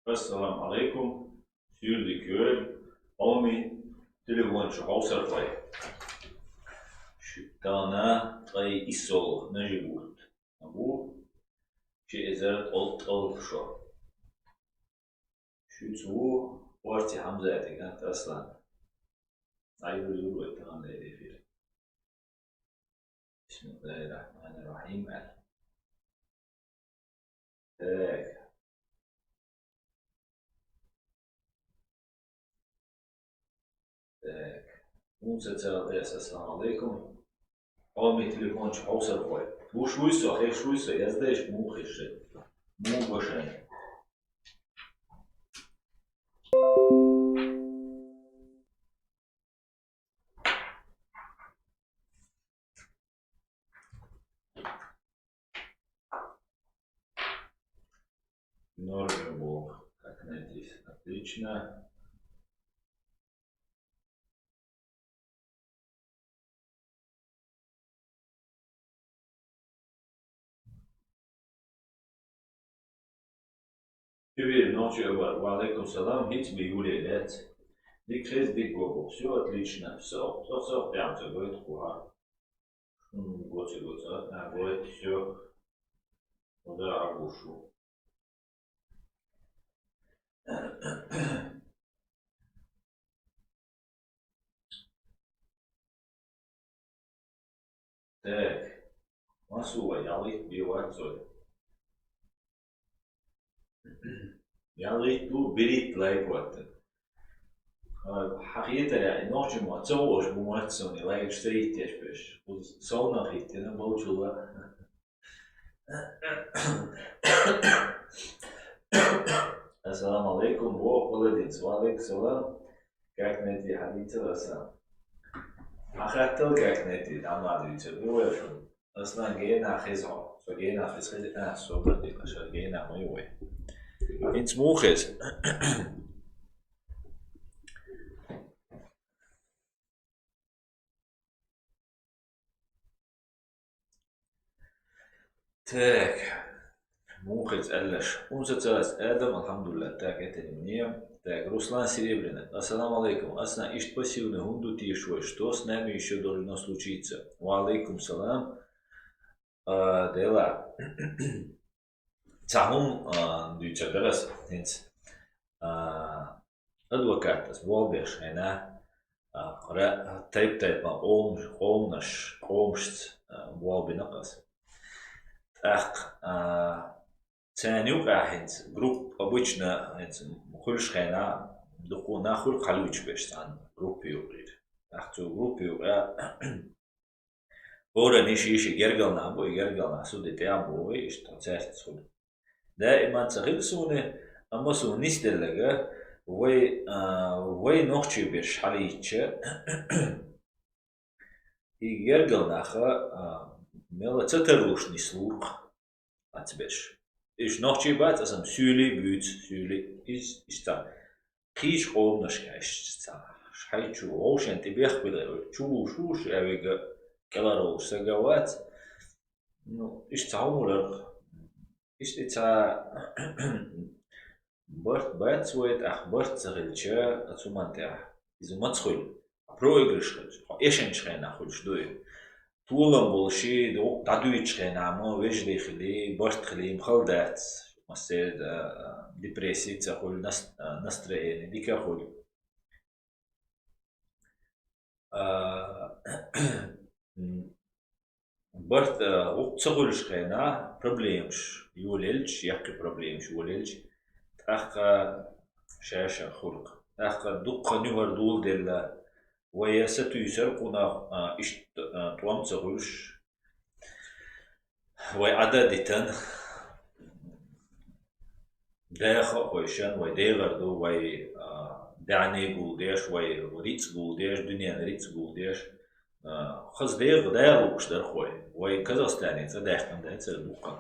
Assalamu alaikum, sur de keur, omi, telefon şu hausar play. Şu tana play isol najibut. Bu şey ezer old şu. Şu tu parti Hamza etik aslan. Ayrı yolu etan da edefir. Bismillahirrahmanirrahim. Tak. Так, assalamu alaikum. Omi telefon şu hausar play. Bu şuysa yazdeş mu khişe. Mu başan. Норме был, как надеюсь, отлично. Теперь ночью валейкум салам, хить биюле лет. Дик хез, дик гобо. Все отлично, все прям все будет куха. Год, будет все. Удар агушу. Так, масува ялит бивать соль. ялит ту берит лайкват. حقيقة يعني نوعي ما تصورش بمواتسوني لا يشتري تشبش وصونا خيتنا بوجولا السلام عليكم ولدين وعليكم السلام как найти حديثة أصلا أخذت как найти там حديثة بيوشون أصلا جينا خزعة فجينا خزعة صوبتي عشان جينا ميوي إنت مو خز Так, мухать аллаш. Унсацалас Адам, алхамдулилlah. Так, это не мне. Так, Руслан Серебряный. Ассаламу алейкум. Асна ишт пассивный гунду тишвой. Что с нами еще должно случиться? Ва алейкум салам. Дела. Цахум дүйчадарас. Адвокатас. Волбеш. Ена. Тайп-тайпа. Омшц. Волбинакас. Ценюк ахинц групп обычно хульшхена духуна хуль халуч бештан группи юрид. Ахту группи ора ниши гергална бой гергална суди теабу и что цест суд. دائما تغلسونه اما سو نيستلغا وي نوخشي بيش حاليتش и гергална Mela zetterloos niet sloeg. Wat best. Is nog je wat als een süli buurt süli is dat. Kies anders geest. Schijt je ocean te weg willen. Choes even kelaro zeggen wat. No is het homer. Is dit Bart zoet ach Bart zereltje dat zo man ter. Is een matschul. Proegrisch. Eschen schijn nach goed doe. طولم بولشي تعدويتش خينا ما ويش داخلي برت خلي مخلدات مصير ديبريسي تقول نستريني ديك أقول برت وقت تقولش خينا بروبليمش يوللش يحكي بروبليمش يوللش تأخ شاشة خلق تأخ دقة نور دول دل ويا ستيسرقنا إيش توام تقولش وعددتن داخل ويشان ويدغردو وي دعني قولديش وريتس قولديش دنيا ريتس قولديش خز داغوش در خوي وي كازاخستاني تداخل ده تدوقن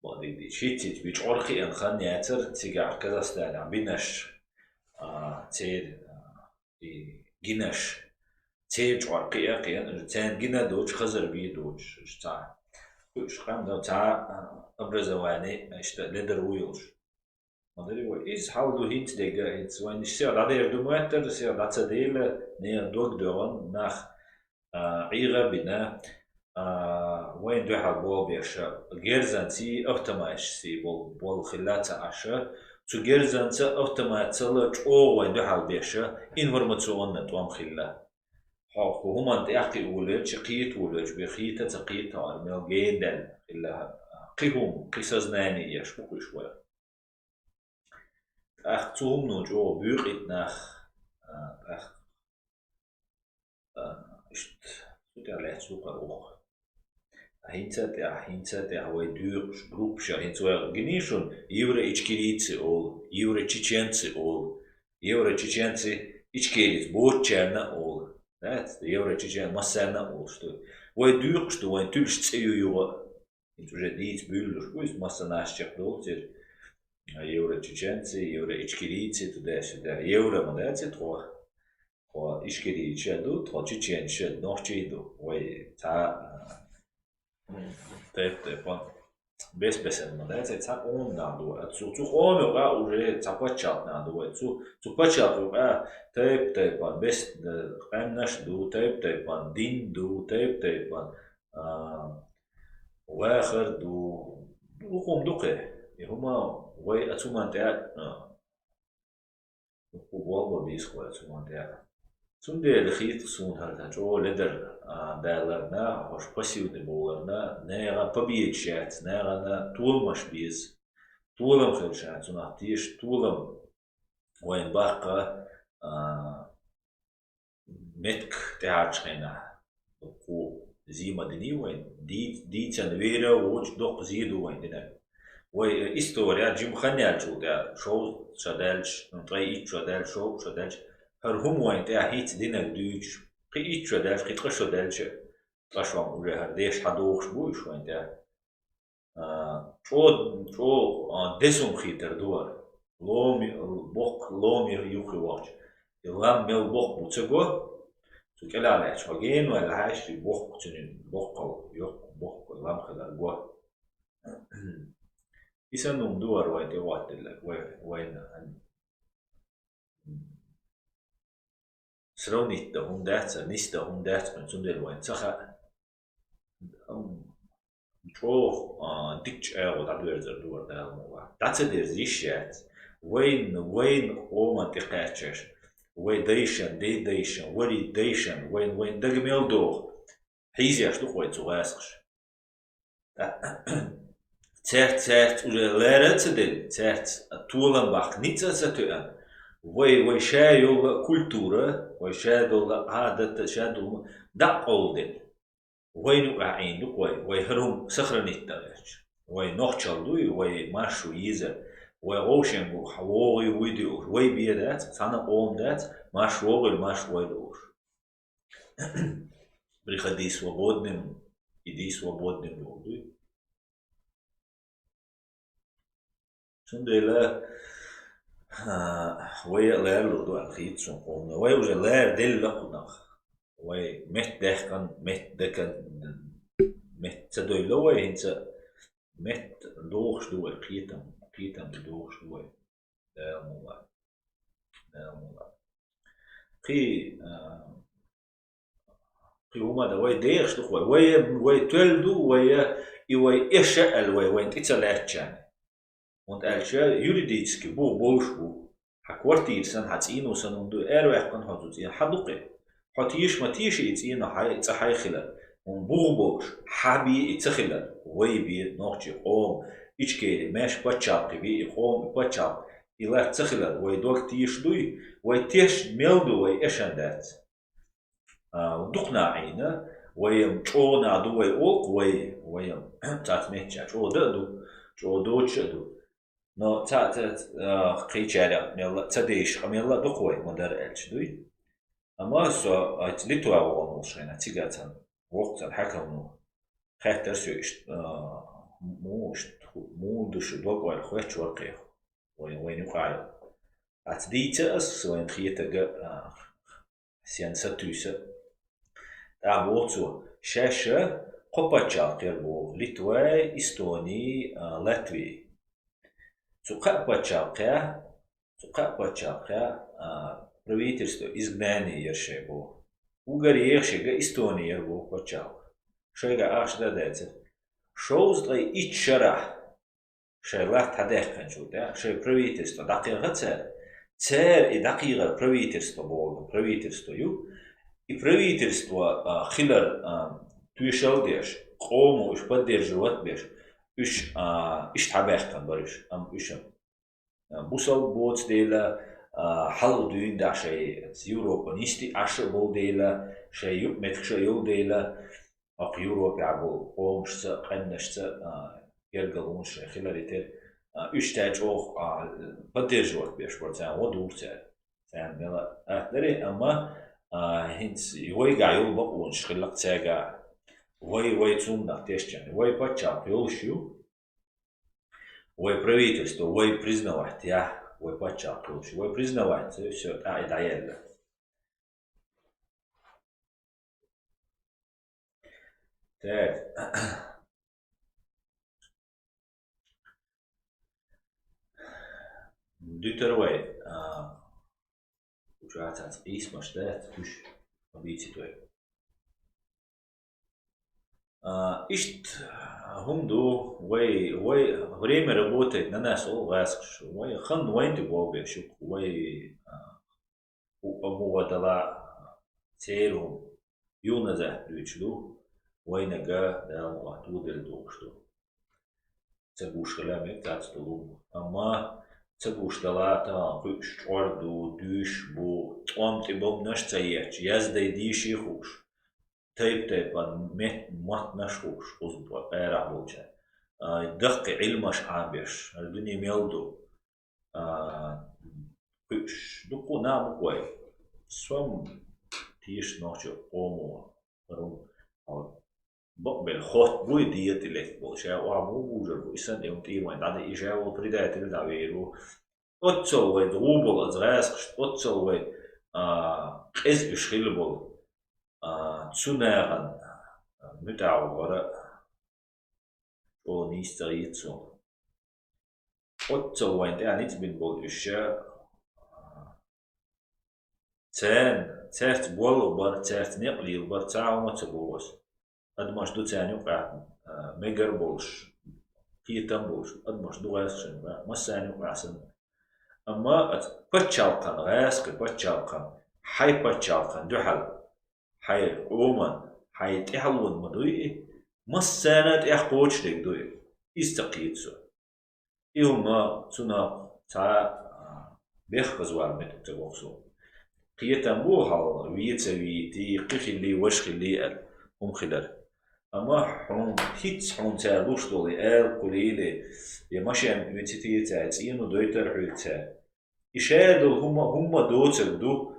بعدين دي شيتيت بيش عرقي ان خان ياتر تيجار كازاخستان بينش تيد جناش تيج عرقية قيان تان جنا دوش خزر بي دوش تاع وش خام دو تاع أبرزواني اشتا لدر ويلش Madari way is how do hint dega it's when ich sehr da der du meter sehr da zadele ne dog doran nach عيغة بنا وين دو حبوا بيشا جيرزانتي اوتوماش سي بول خلات عشا تو جيرزانتا اوتومات او وين دو حال بيشا انفورماسيون توام خلا حقو هما انت احكي ولج قيت ولج بخيتا تقيت على ميل جيدن الا قيهم قصص ناني يش بكل شوي اخ توم نو جو بيقيت ناخ اخ اشت تut er legt zoeken ook. Hinzet der hoi duur groepsje hinzet genie schon jure Ichkeeri ol jure Čečenci ol jure Čečenci Ichkeeri bootčerna ol dat de jure Čečen masena ol što hoi duur što hoi tulst EU jure hinzu je dit büller kus masanasje produkter jure Čečenci jure Ichkeeri to deze der jure man dat zit hoor Ichkeeri chedu to Čečen ched Nohchi do hoi ta Taip, bespesen man це ця онна дуа цу онга уже цапачатна дуа цу пачату taip бес қаннаш ду taip дин ду taip واخر ду لقوم دقه هما وي اتومان تاع وبوا بيسكو اتومان تاع Sunde de khit sun har jo leder dalarna hoş pasiv de bolarna nera победчат nera na tulmaş biz tulam khalshat sun atish tulam wayn baqa metk teachena ku zima dini wayn di tan vera och doq zidu wayn dina way istoria jim khanal jo da show shadalch tray ich shadal show shadalch هر هم وين تاع هيت دينا دوج قي إيش ودالش قي تقش ودالش قشوام وجه هرديش حدوخش بوش وين تاع شو دسم خيتر دوار لومي بوق لومي يوخي واش يلام ميل بوق بوتسقو تكلا على شوجين ولا عايش بوق بوتسنين بوق يوق بوق لام خدر بوا يسنون دوار وين توات لك وين Srovnite hundert, niste hundert, men som det var en sache. Tror dikt och det blir det då där måla. Det är det zishet. Wain om att det catcher. Wain validation, wain det gemel då. Hizjas då vad så räsks. Cert och det lärt sig det. Cert tulan bak nitsa så att وي شايل كولتورا وي شادو عادة شادو دقولدن وين وعين وي هرم سخرنيت داش وي نوخشالدوي وي ماشو يزا وي غوشن حوغي ويديو وي بيدات سانا قوم دات ماش وغل ماش ويدور بريخدي свободным иди свободным лодуй Sundela وي لير لودو الخيط سنقوم وي وجه لير دل لقناخ وي مت دهكن مت دكن مت تدوي لوي هنسا مت دوخش دو القيتم دوخش دوي لا مولا قي هما دا وي ديخش دو وي تولدو وي إشعل وي انت تسلاتشان Und juridiski bu bolşbu hakwarti san hatsino sanundu erwehkan hazuzi haduqe hatish matish itsina hay tsahay khila un bu bolş habi itsakhila way bi nohchi qom Ichkeeri mesh pachap bi qom pachap ila tsakhila way dok tish duy way tish meldu way eshandat duqna ayna way chona du way ok way tatmecha choda du chodochadu No, qiychara mella tsadeish mella doqoy modar elchduy ama so at litwa olmushina tigatan waqtan hakamnu khatar söish mush mudush doqoy khoch warqi وين يقعد أتديته وين خيتة سياسة توسة تعبوتو شاشة قبضة قربو لتواي إستوني لاتوي Цукапачалкя правительство изгнание ершебу. Угари ершега Эстония ербу пачалк. Шега ашдадете. Шоуздрай ичара. Шерлах тадехкан шута. Ше правительство дакиргацер. Цер и дакира правительство бол. Правительство ю. И правительство хилар туишалдеш. Кому уж поддерживать беш. Уж табехкан бариш. Уж بوسل بوت ديلا حلو دوين دا شيء يوروبا نيستي عشر بول ديلا شيء يوب متخ شيء يو ديلا أق يوروبا عبو قومش تا قنش تا يرجعون شيء خلاليتر اشتاج أوه بدرجوات بيش برتان ودور تا تان ملا أهدري أما هنس يوي جايو بقونش خلق تاجا وي تون تيشتن وي بتشا بيولشيو وي правительство, وي признавать, وي подчеркнуть, وي признавать, все, это реально. Так, Deuterway, получается, письма, что это, уж обидите твой. Ишт хунду вой время работает на нас ол васк вой хан вой ты болбе шук вой умовадала церу юна за плючду вой нага дал атудел дошто цегушла мектацту ама цегуштала та орду душ бу омти бом наш цаеч яздай диши хуш تايب مات نشوش أزبط أرع بوجه دق علمش عابش الدنيا ميلدو كش دقو نام قوي سوم تيش نوشي قومو فرم بقبل خوت بوي ديت اللي بوشة وعمو بوجر بويسن يوم تيوان عاد إجابة وبردات اللي دعويرو أتصوي دوبل أزغاسك أتصوي إز إشخيلبل تسوناغن متعورة أو نيستريتسو أتو وين يعني تبين بول إشياء تارت بول بار تارت نقلي بار تعاو ما تبوس أدمش دو تاني وقع ميجر بولش كيتم بولش أدمش دو غاسشن ما ساني وقع سن أما بتشالقن غاسك بتشالقن حي بتشالقن دحل حي رومان حي تحلون مدوي مسانات يحقوش لك دوي يستقيتسو إيهما تنا تا بيخبز والمت تبوكسو قيتم بوها ويتا ويتي قخلي وشخلي ال هم خلال أما حون هيتس حون تالوش دولي ال قليلي يمشي ويتي تاتين ودويتر حيتا إشادو هما دوتر دو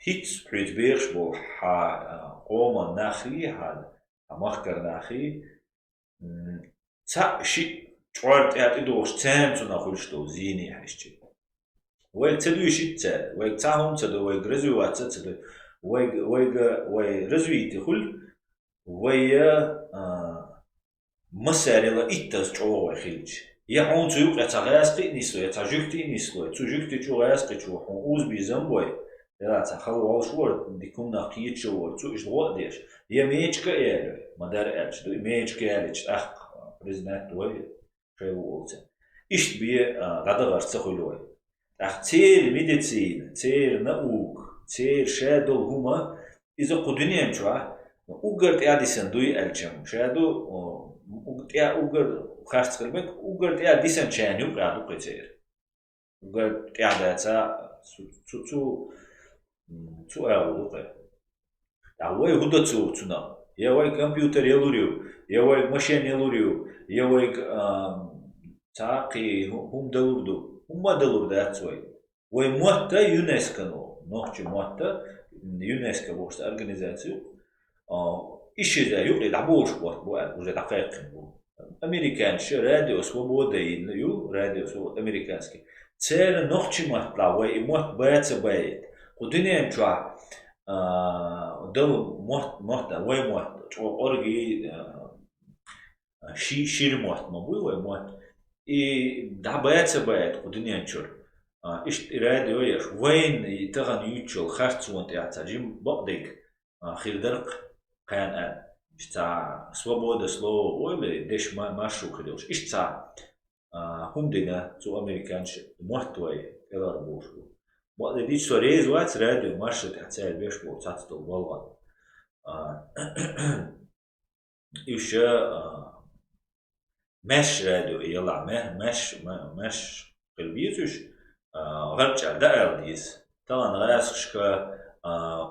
هيتس حيت بيرش بو قوما ناخي هذا مخكر ناخي تا شي تعرض يعطيدوش تانتو ناخولشتو زيني حشتي ويك تدوي شتا ويك تاهم تدو ويك رزوات تدو ويك رزويتي خل ويا مساري لا إتاز تعوه خيلج يحون تيوك يتغاسقي نسلو يتجوكتي نسلو يتجوكتي جو غاسقي جو حون أوز بيزنبوي لا تخلوا شور ديكم نقيت شور تو إيش الوقت ديش هي ميجكا إيرو مدار إيش دو ميجكا إيش أخ بريزنت دوي شيء وقولته إيش بيه غدا غرسة خلوي أخ تير ميديسين تير نأوك تير شادو هما إذا قدنيا مشوا أوجرت أديسن دوي ألجم شادو أوجر خارج خلبك أوجرت أديسن شانيو قاعدو قتير أوجرت أداتا تو أولوكه أوي هودا تونا يا واي كمبيوتر يلوريو يا واي ماشين يلوريو يا واي تاقي هم دلوردو هم دلوردا توي واي موتا يونسكو نوخشي موتا يونسكو بوست أورجانيزاسيون إيش إذا يقول لعبوش بوات وجد دقائق بو أمريكان شو راديو سوبودا يو راديو سو أمريكانسكي تير نوخشي موت بلا واي موت بايت ودنيا مشوا دل موت واي موت أورجي شير موت ما بوي واي موت И да бает кудинянчур. Ишт радио еш وين تغن يوتشل خرطون تعتجم بقدك خيردرق قان اشتا свобода слова ойле деш машу крилш ишта هم دينا تو امريكانش محتوى الار بوشو بقدر دي سوريز وات راديو مارشت تعتال بيش بو تاتو والله يوش مش راديو يلا مش قلبيتوش غرچا دارديس طبعا غاسشكا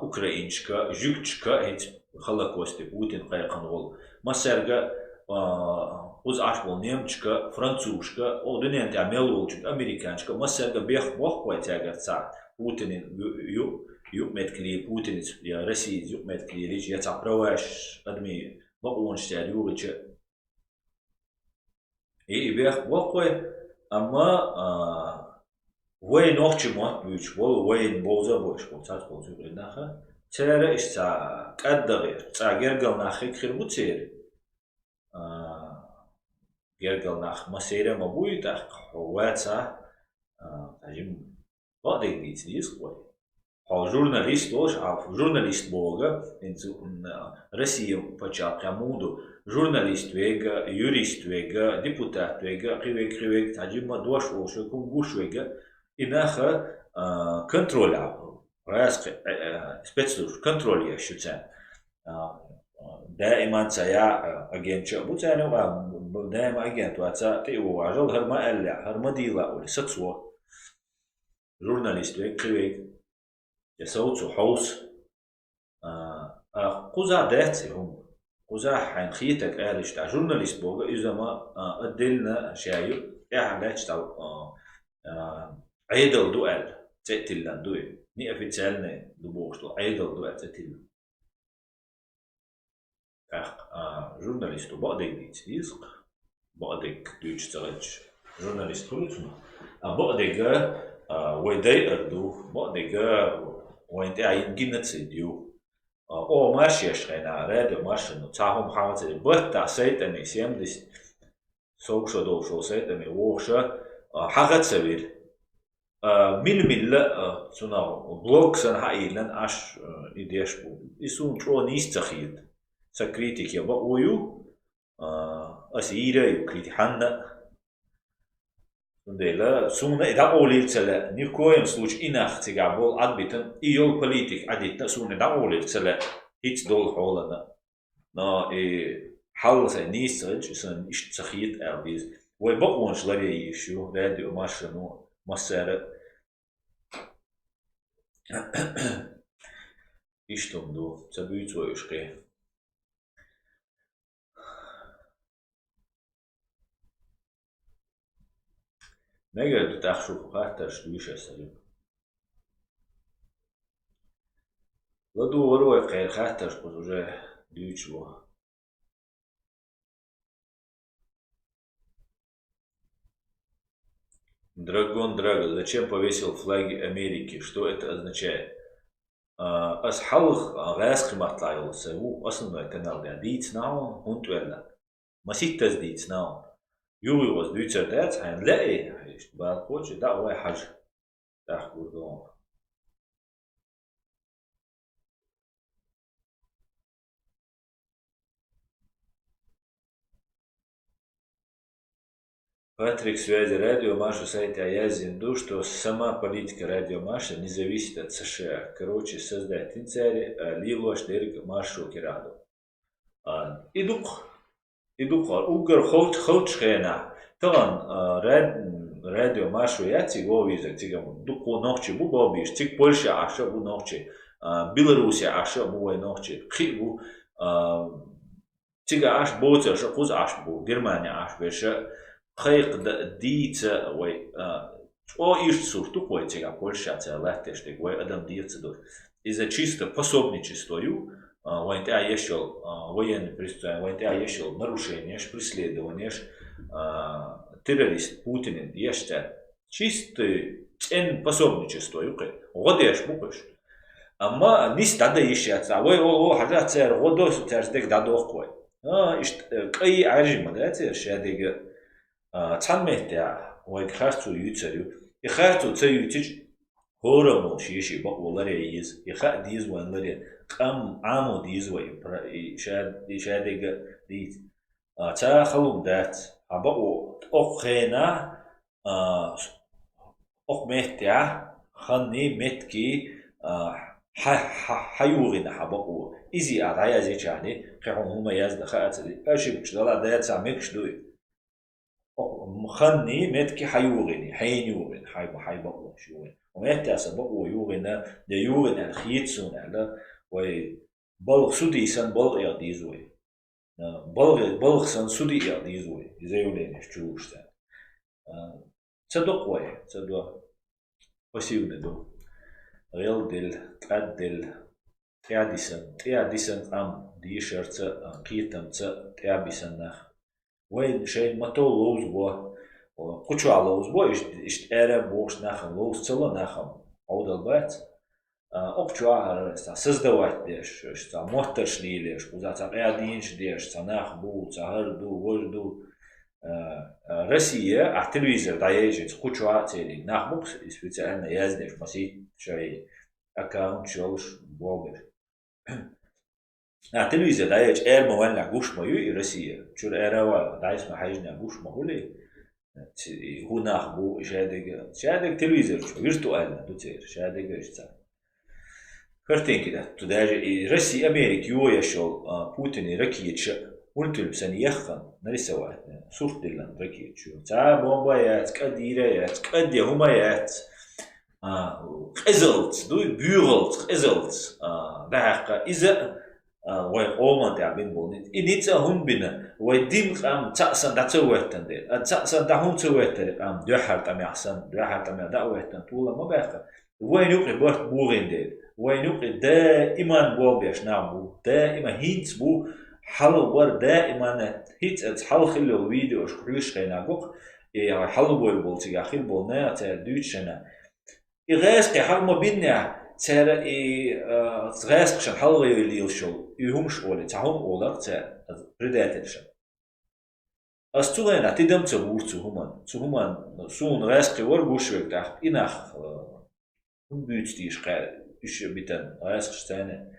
اوكراينشكا جوكشكا هيت خلاكوستي بوتين قايقن غول مسرغا اوز اشبول نيمچكا فرانسوشكا او دنيان تاع ميلولچ امريكانشكا مسرغا بيخ وخ تاعر ساعه بوتين يو متكلي بوتين يا روسيا يو متكلي ريج يتا برواش ادمي بقونش تاع يوغچ اي بيخ وخ اما وين نوخچي مات بيوچ وين بوزا بوش بوتات بوزا بيناخا تيرا اشتا قدغير تا گرگل ناخي خيربو تير گرگل ناخ مسيره مبوي تا واتا تاجم بعدك ديت ديس كوي هو журналист тоже журналист бога Россия почал камуду журналист вега юрист вега депутат вега кривек тажима дош волшо кунгуш вега инаха контроль راسك спецслужб контроль я считаю دائما سيا агент بوتانو دائما агент واتسا تي واجل هرما الا هرما ديلا ولا سكسو журналист вега кривек يسوتو حوس قوزا داتي هم قوزا حين خيتك قالش تاع جورناليست بوغا إذا ما أدلنا شايو إعلاج تاع عيدل دوال تأتيلان دوي ني أفيتسالنا دبوشتو عيدل دوال تأتيلان جورناليستو بعدك ديت يسق بعدك دوش تغلش جورناليست كلتنا بعدك ويداي أردو بعدك وانت عين جنة سيديو او ماشي اشغينا راديو ماشي نو تاهم حاجة بطا سيتني سيمدس سوكشا دوشو سيتني ووخشا حاجة سبيل مين لا تناو بلوك سن حقيلن اش ايديش بو يسون ترو نيستخيد سكريتيك يبا اويو اسيرا يكريتي حنا Дела сумна ида олилцела ни в коем случае инах тига бол адбитен иол политик адитна сумна ида олилцела хит дол холана но и халса нисаж сон иш цахит элбиз way боконш лари ищу радио машину массара иштумду цабуйцоюшке نقدر تخشوا خاطر شويش أسرع لا دور وقع خاطر بزوجة ديوتشوا Драгон, зачем повесил флаги Америки? Что это означает? أصحاب غاز قمت لايل سووا أصلا كانوا ديت ناون هونت ولا ما سيتز ديت ناون يوغي was دويتر دات هنلاقي بعد كوتش ده هو حاجة تحكوا دون Патрик связи радио Маша сайта я зинду, что сама политика радио Маша не зависит от США. Короче, создать инцари, лило штырк Машу кираду. Идук, угар хоут шхена. Тоган радио Машу я тиго виза, тигам дуку Nohchi бу бобиш, тиг Польша аша бу Nohchi, Белоруссия аша бу Nohchi, хибу тига аш боца, аша куз аш бу, Германия аш веша. خيق ديتا وي او ишцу тупой тега Польша ца латештек вой адам диецдор из-за чисто пособничествою войнта ешел военный пристрой войнта ешел нарушение преследование террорист Путин ешта чисто эн пособничествою годеш букаш ама нис дада ешаца вой о хажа цер годос цердек дадох кой ишт кай аржима да цер шадега تحميتها ويخرطو يوتسريو يخرطو تيوتج هورا مو شيشي بقو لري يز يخا ديز وان لري قام عامو ديز وي يشاد ديت تا خلوم دات بقو أخينا أخ مهتع خني متكي حيوغنا حبقو إزي أدعي زي يعني قيحون هما يزد خاطر أشي بكشدلا دات سامكش دوي مخني متكي حيوغني حين يوغن حيبقو شوين ومهتع سبقو يوغنا دا يوغن الخيتسون على وي بلغ سودي سن بلغ يغديزوي بلغ سن سودي يغديزوي زي ولين شوش تان تصدق وي تصدق وسيونا دو غيل دل قد دل تياديسن دي شرط قيتم تيابيسن نخ وين شيء متو لوز بو قچو لوز بو اشت اره بوش نخم لوز تلا نخم عود البيت أقچو سزدوات ديش تا موترش ليش وزا تا قيادينش ديش تا نخ بو تا هردو وجدو Россия а телевизор даежит кучу цели нахмук специально яздеш маси шай аккаунт чолш блогер а телевизор даеж эрмо ванна гуш мою и Россия чур эравал дайс ма хайжна гуш махули هو ناخبو شادق телевизор виртуально دوتير شادق اشتا كرتين كده تداج روسيا امريكا يو يشول بوتين ركيتش قلت لبسن يخن نريسا واحد صورت دلن ركيتش تا بومبايات كديريات كدي همايات قزلت دوي بيغلت قزلت داق إذا وي أوما تعبين بولنت إنيتا هم بنا وي ديم قام تأسن دا توهتن دي تأسن دا هم توهتن قام دوحر تامي أحسن دوحر تامي دا وهتن طولا ما باقا وين يقري بورت بوغين دي وين يقري دائما بوغيش نعمو دائما هينت بو حلو بور دائما هيت حل خلو فيديو شكريش خينا قوق حلو بول بولتي أخير بولنا تا دوتشنا إغاسقي حل ما بينا ترى غاسق شن حل غير شو يهمش أولي تهم أولك تا بريداتلشن أستوغينا تدم تبور تهمان سون غاسقي ورغوشوك تاخ إناخ هم بيوتيش قال إيش بيتن غاسق شتانه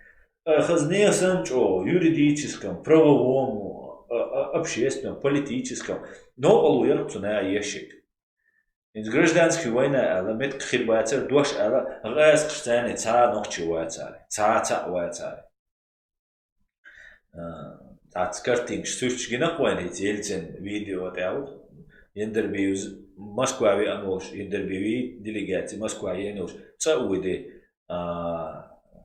خزنية سنجو юридическом, правовом, общественном, политическом, но алуерцуна ящик. Из гражданской войны аламет кхирбацер душ ала газ кштане ца нохчи вацари, ца вацари. Картинг штучки нахуйни тельцен видео тяут. Интервьюз Москвави анолш интервьюи делегации Москвави анолш ца уйде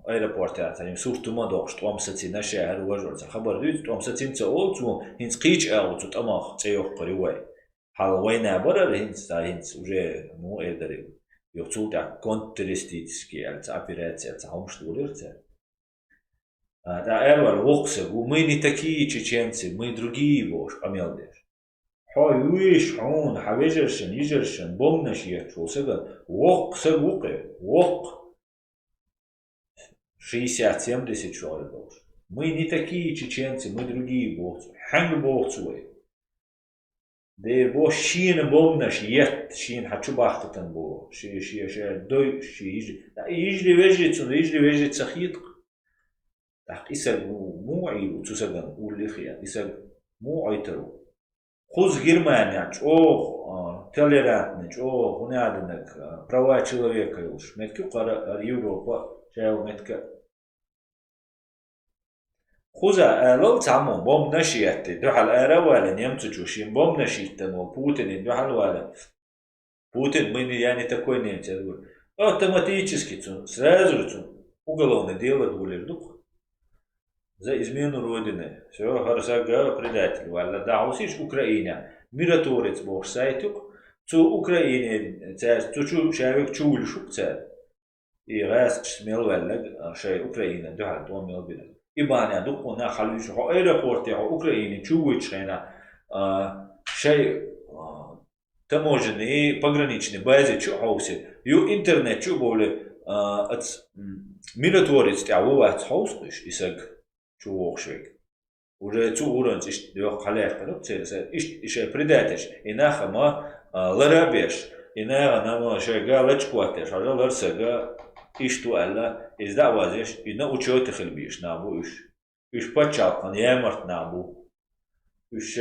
аэропорт يعني صورته ما دوش توم ستين شهر وجرت خبر ديت توم ستين تقول تو هنس قيش أو تو تماخ تيوق قريوي حال وين برا هنس تا هنس وجه مو قدر يقصو تا كونترستيتسكي يعني تعبيرات تعهمش دولرت دا أول وقت ومين تكي تشينسي مين другие бош أميلدش حويش حون حويجرشن يجرشن بومنش يحشو سجل وق سجوقه وق 60-70 человек. Мы не такие чеченцы, мы другие богцы. Ханг богцуй. Да бо шин бомнаш ет шин хочу бахтан бо. Ши дой ши. Да ижли вежится хит. Так исаг му عيلو تسجن قول خيا исаг مو عيترو. خذ Германия, толерантность, гунядинок, права человека уж. Метки кара Европа, шел метка. خذا لو تعمون بوم نشيت دوحل أروال نيمت جوشين بوم نشيت تنو بوتين دوحل ولا بوتين من يعني такой немец я говорю автоматически сразу уголовное дело дулердук за измену родины все харсага предатель вала даусиш Украина миротворец бог сайтук цу Украине цу чу шавик чулшук ца и гас смел вала шай Украина دوحل то мел бина إبانة دقنا خليش هو أيربورت هو أوكراني чувствуешь هنا شيء таможенные пограничные базы чухаусы ю интернет чуболе от миротворец тяу ват хаус биш исаг чувохшвек уже цу уровень ишь лёг халях ну церес ишь предатеш инаха ма ларабеш инаха нама шега лачкуатеш ажа ларсага ишту алла изда вазеш ина учёт хилбиш набу иш пачалкан ямарт набу иш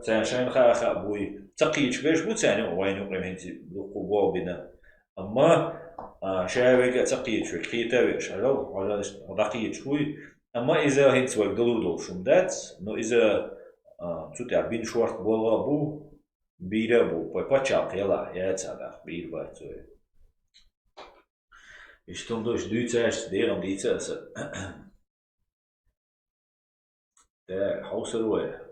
цаншан хаха буй تقيش بيش بو تاني وين يقيم هنتي بالقوة بنا أما شايفك تقيش في خيتا بيش على دقيق شوي أما إذا هنت وقدروا دول شمدات نو إذا تطلع بين شورت بولا بو بيرا بو باتشاق يلا يا تصدق بير باتوي إشتم دوش دوتاش ديرم ديتاس ده حوصل وين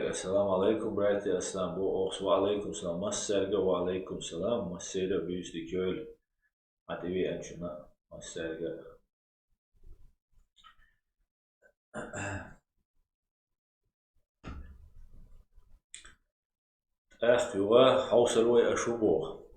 السلام عليكم براتي السلام بو أخس وعليكم السلام مسرقة وعليكم السلام مسيرة بيوزدي كيول عتبي أنشنا مسرقة أخي وحوصل وي أشوبوه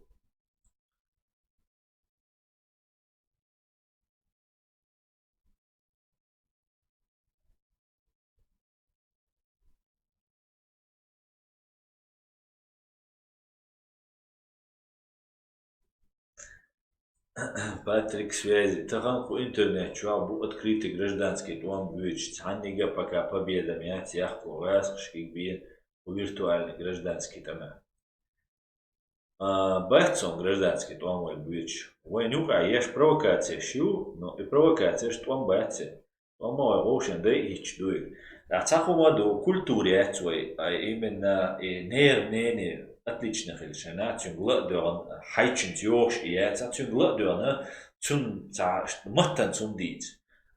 Патрик связи. Таганку интернет, чуабу открытый гражданский дом бюджет. Аннига пока победа меня тяг клавас, шкигбин, у виртуальный гражданский там. Бахцон гражданский дом мой бюджет. Ой, ну-ка, я ж провокация щу, но и провокация, что он бахце. Он мой вообще да и чдует. А цаху моду культуре твой, а именно и нервные отлично хилшана тюнгла дорн хайчин тёш и ца тюнгла дорна тюн ца маттан тюн дит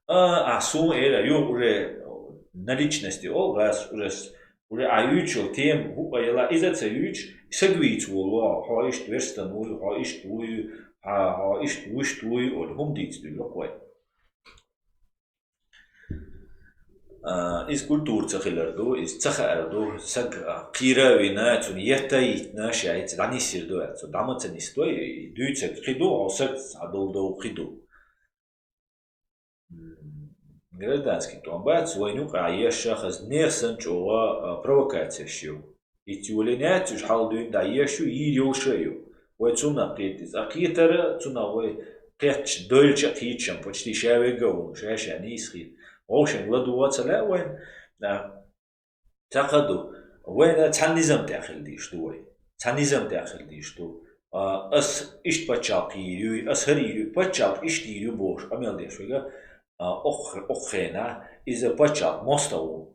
а сум эра ё уже наличности ол гас уже аютчо тем хупаяла изаца юч сагвич воло хаиш верстан уй хаиш уй хаиш уш уй ол хум дит дулокой إز كولتور تخيلردو إز تخاردو سق قيرة وينا تون يتايتنا شايت دعني سيردو أتو دعمة تنستو دو تسق خيدو أو سق عدول دو خيدو гражданский то бац войну а шахас не санчова провокация шил и тюленят уж халду да ешу и ёшею ой цуна петис акитера цуна ой кэч дольча кичам почти шавего шаша нисхи اوشن لدوات لا وين تاخدو وين تانيزم داخل ديش دوي تانيزم داخل ديش دو اس ايش بچاقي يو اس هري بچاق ايش دي بوش امل ديش ويغا اخنا اذا بچاق مستو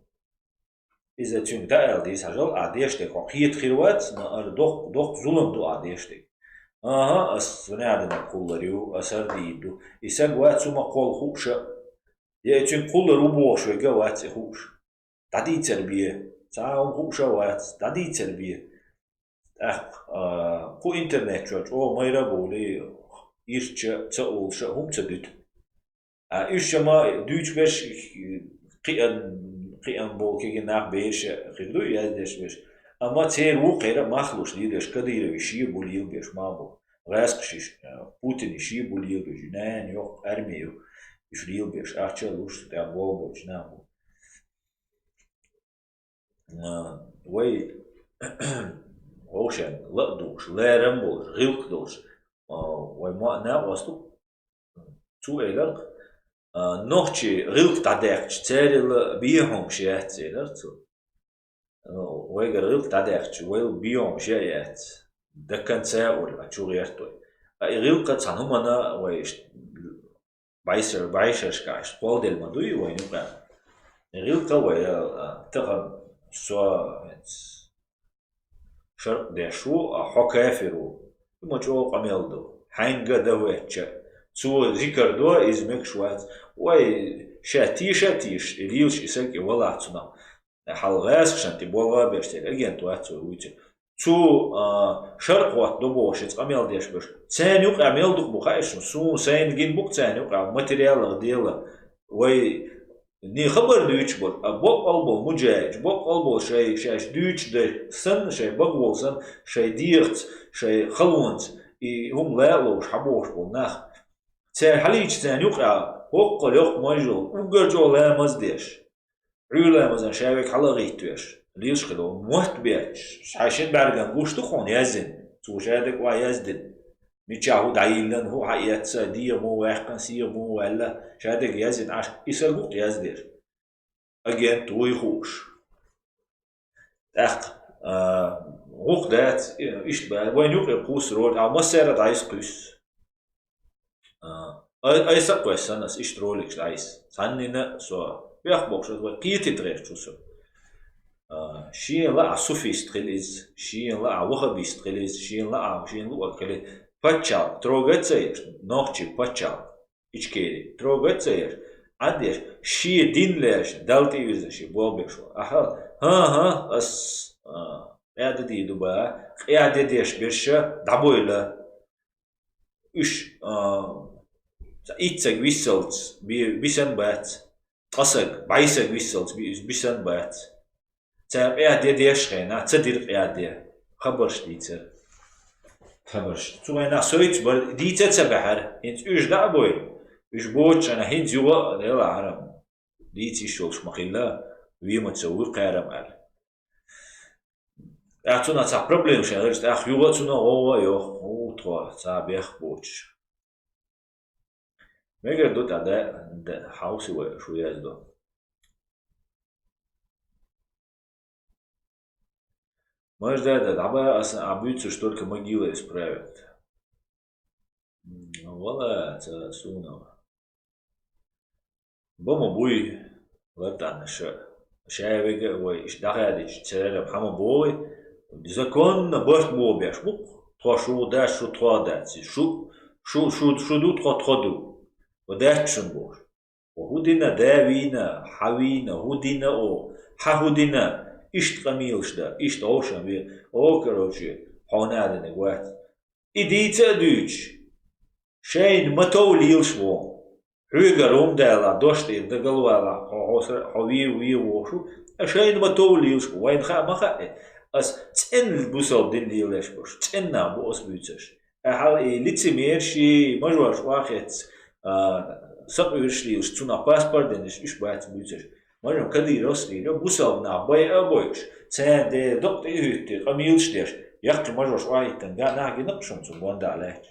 اذا تون دايل ديس هجل اديش دي قيت خيروات دوق ظلم دو اديش دي اها اس ونادنا كولريو اسر ديدو يسغوات سما قول خوشه يا تشين كل روبو شوية وات خوش تدي تربية تعاون خوش وات تدي تربية كو إنترنت شوية أو ما يربولي إيش تقول شو هم تديت إيش ما دوش بيش قيان بول كي ناق بيش خدو يادش بيش أما تير وقيرة مخلوش ليش كدير بيشي بوليل بيش ما بو راسكشيش بوتين يشي بوليل بيش نان يوق أرميو يشريل بيش أحشى لوش تابو بوش نامو وي وشان لا دوش لا رمبوش غيلك دوش وي ما نا وستو تو إيلك نوخشي غيلك تعديخش تاريل بيهم شيات تاريل وي غيلك تعديخش ويل بيهم شيات دكان ساول أشو غيرتوي غيلك تانهم أنا ويش بعيشة شكاش قول دل مدوي وينوقع غير قوي تغم سوا شرق دشو حكافرو ما جو قميل دو حنجة دوتش سو ذكر دو إزمك شوات وي شاتيش إليوش إسك ولا عتنا حلقاس عشان تبغى بيشتري أجين تواتو ويتو تو شرق وقت دبوش يتقمل ديش بش ثاني يقع ميل دق بقايش سو ثاني جين بق ثاني يقع ماتريال ديلا وي ني خبر دويتش بول بق قلبو مجاج بق قلبو شيء شاش دويتش ده سن شيء بقول سن شيء ديرت شيء خلونت هم لا لوش حبوش بول ناخ ثاني حليش ثاني يقع وقل يق مجل وقرجو لا مزديش عيولا مثلا شايفك حلا غيتوش ليش خلو موت بيتش عشان بعرقان قوش تخون يزن تو شادك ويزدن ميتشاهو دايلن هو حقيقة سادية مو واحد سير مو ولا شادك يزن عش يسرقوت يزدر أجين توي خوش أخ روح دات إيش بقى وين يقرأ قوس رول أو مسيرة عايز قوس أي سقوي سنة إيش رولك عايز سنة سو بيخبوك شو قيتي تغير شو سو شين لا صوفي استخليز شين لا وهابي استخليز شين لا شين لو كله باتشال تروغتسير نوخشي باتشال إچكيري تروغتسير عنديش شي دين ليش دالتي ويزشي بوبيشو أها ها أس قاعدة دي دوبا قاعدة ديش بيرشة دعبويلا إيش إيتسك ويسلت بيسن بات قصق بعيسك ويسلت بيسن بات تاب قاعدة ديش خينا تدير قاعدة خبرش ديتر خبرش تو أنا سويت بر ديتر تبحر إنت إيش دعبوي إيش بوتش أنا هين جوا يلا عرم ديتي شولش مخيلا ويما تسوي قارم على أعطونا تا بروبلم شغلت أخ يوغا تونا هو يو توا تا بيخ بوتش مگر دوت ده حاوسي شو يزدو Может, да, дабы объются, что только могила исправят. Вала, это сунова. Бома буй, латан, шаевега, ой, иштахадич, церелем, хама бой, законно баш бобяш, бук, трошу даш, шу тро дати, шуду троду, وداشن بوش وهودنا داوينا حوينا هودنا او حهودنا إشت قميلش ده إشت أوشن بي أو كروشي حونادن قوات إديتا دوش شين متو ليلش بو حوغا روم دالا دوشتي دقلوالا حوي وي وشو شين متو ليلش بو وين خا ما خا أس تن بوسو دين ليلش بوش تننا بو أس بيتش أحال لتي ميرشي مجوش واخد سقيرش ليلش تونا باسبور دنش إش بات بيتش Можем кади росли, но бусал на бой обоиш. Це де доктор юти, камил штеш. Як ти можеш вайти, да наги нақшам цу бонда леч.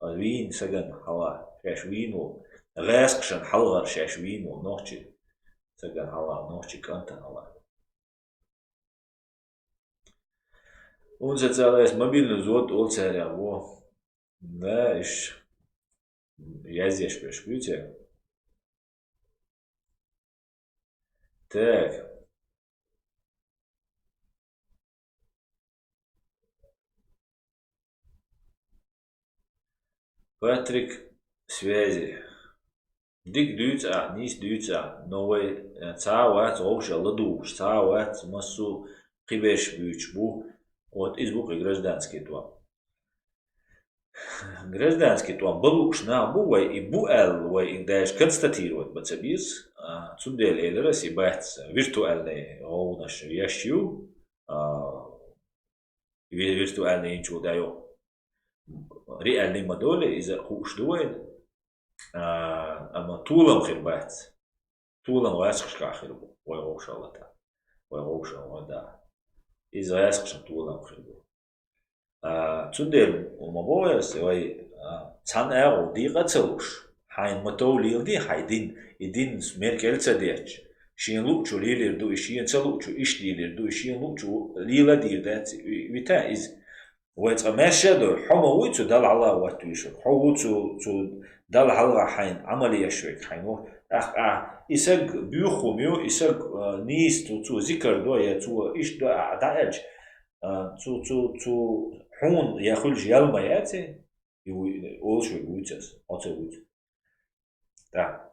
Вин саган хала, шеш вину. Гескшан халгар шеш вину, нохчи. Саган хала, нохчи канта хала. Он социалист мобильный зод олцеря, во. Да, иш. Я здесь пешкуйте. Так. Патрик связи. Дик дюца, нис дюца, новый цауат оуша ладуш, цауат массу қибеш бючбу, вот избук и гражданский туа. Гражданский туа балуш на буай и буэл, вай даш констатировать бацабиз, цундель элерас и бац виртуальный оунаш ящу, виртуальный инчу даю. Реальные модели из хуш дуэн, ама тулам хирбат, тулам васхшка хирбу, вай оушалата, вай оушалата, из васхшка тулам хирбу. Цундель умабояс, вай цан эру дигацелуш, хайн матоулил ди хайдин, идин смеркельца деч. Шин лучу лилирду, шин целучу ишлилирду, шин лучу лила дирдат, вита из ويت أمشيدو حما ويتو دل على واتويشو حوتو تو دل على حين عملية شويك حينو إسق بيوخو ميو إسق نيس تو ذكر دو يا تو إيش دو أعداج تو حون ياخل جيال ما ياتي يقول شوي ويتس أتى ويت تا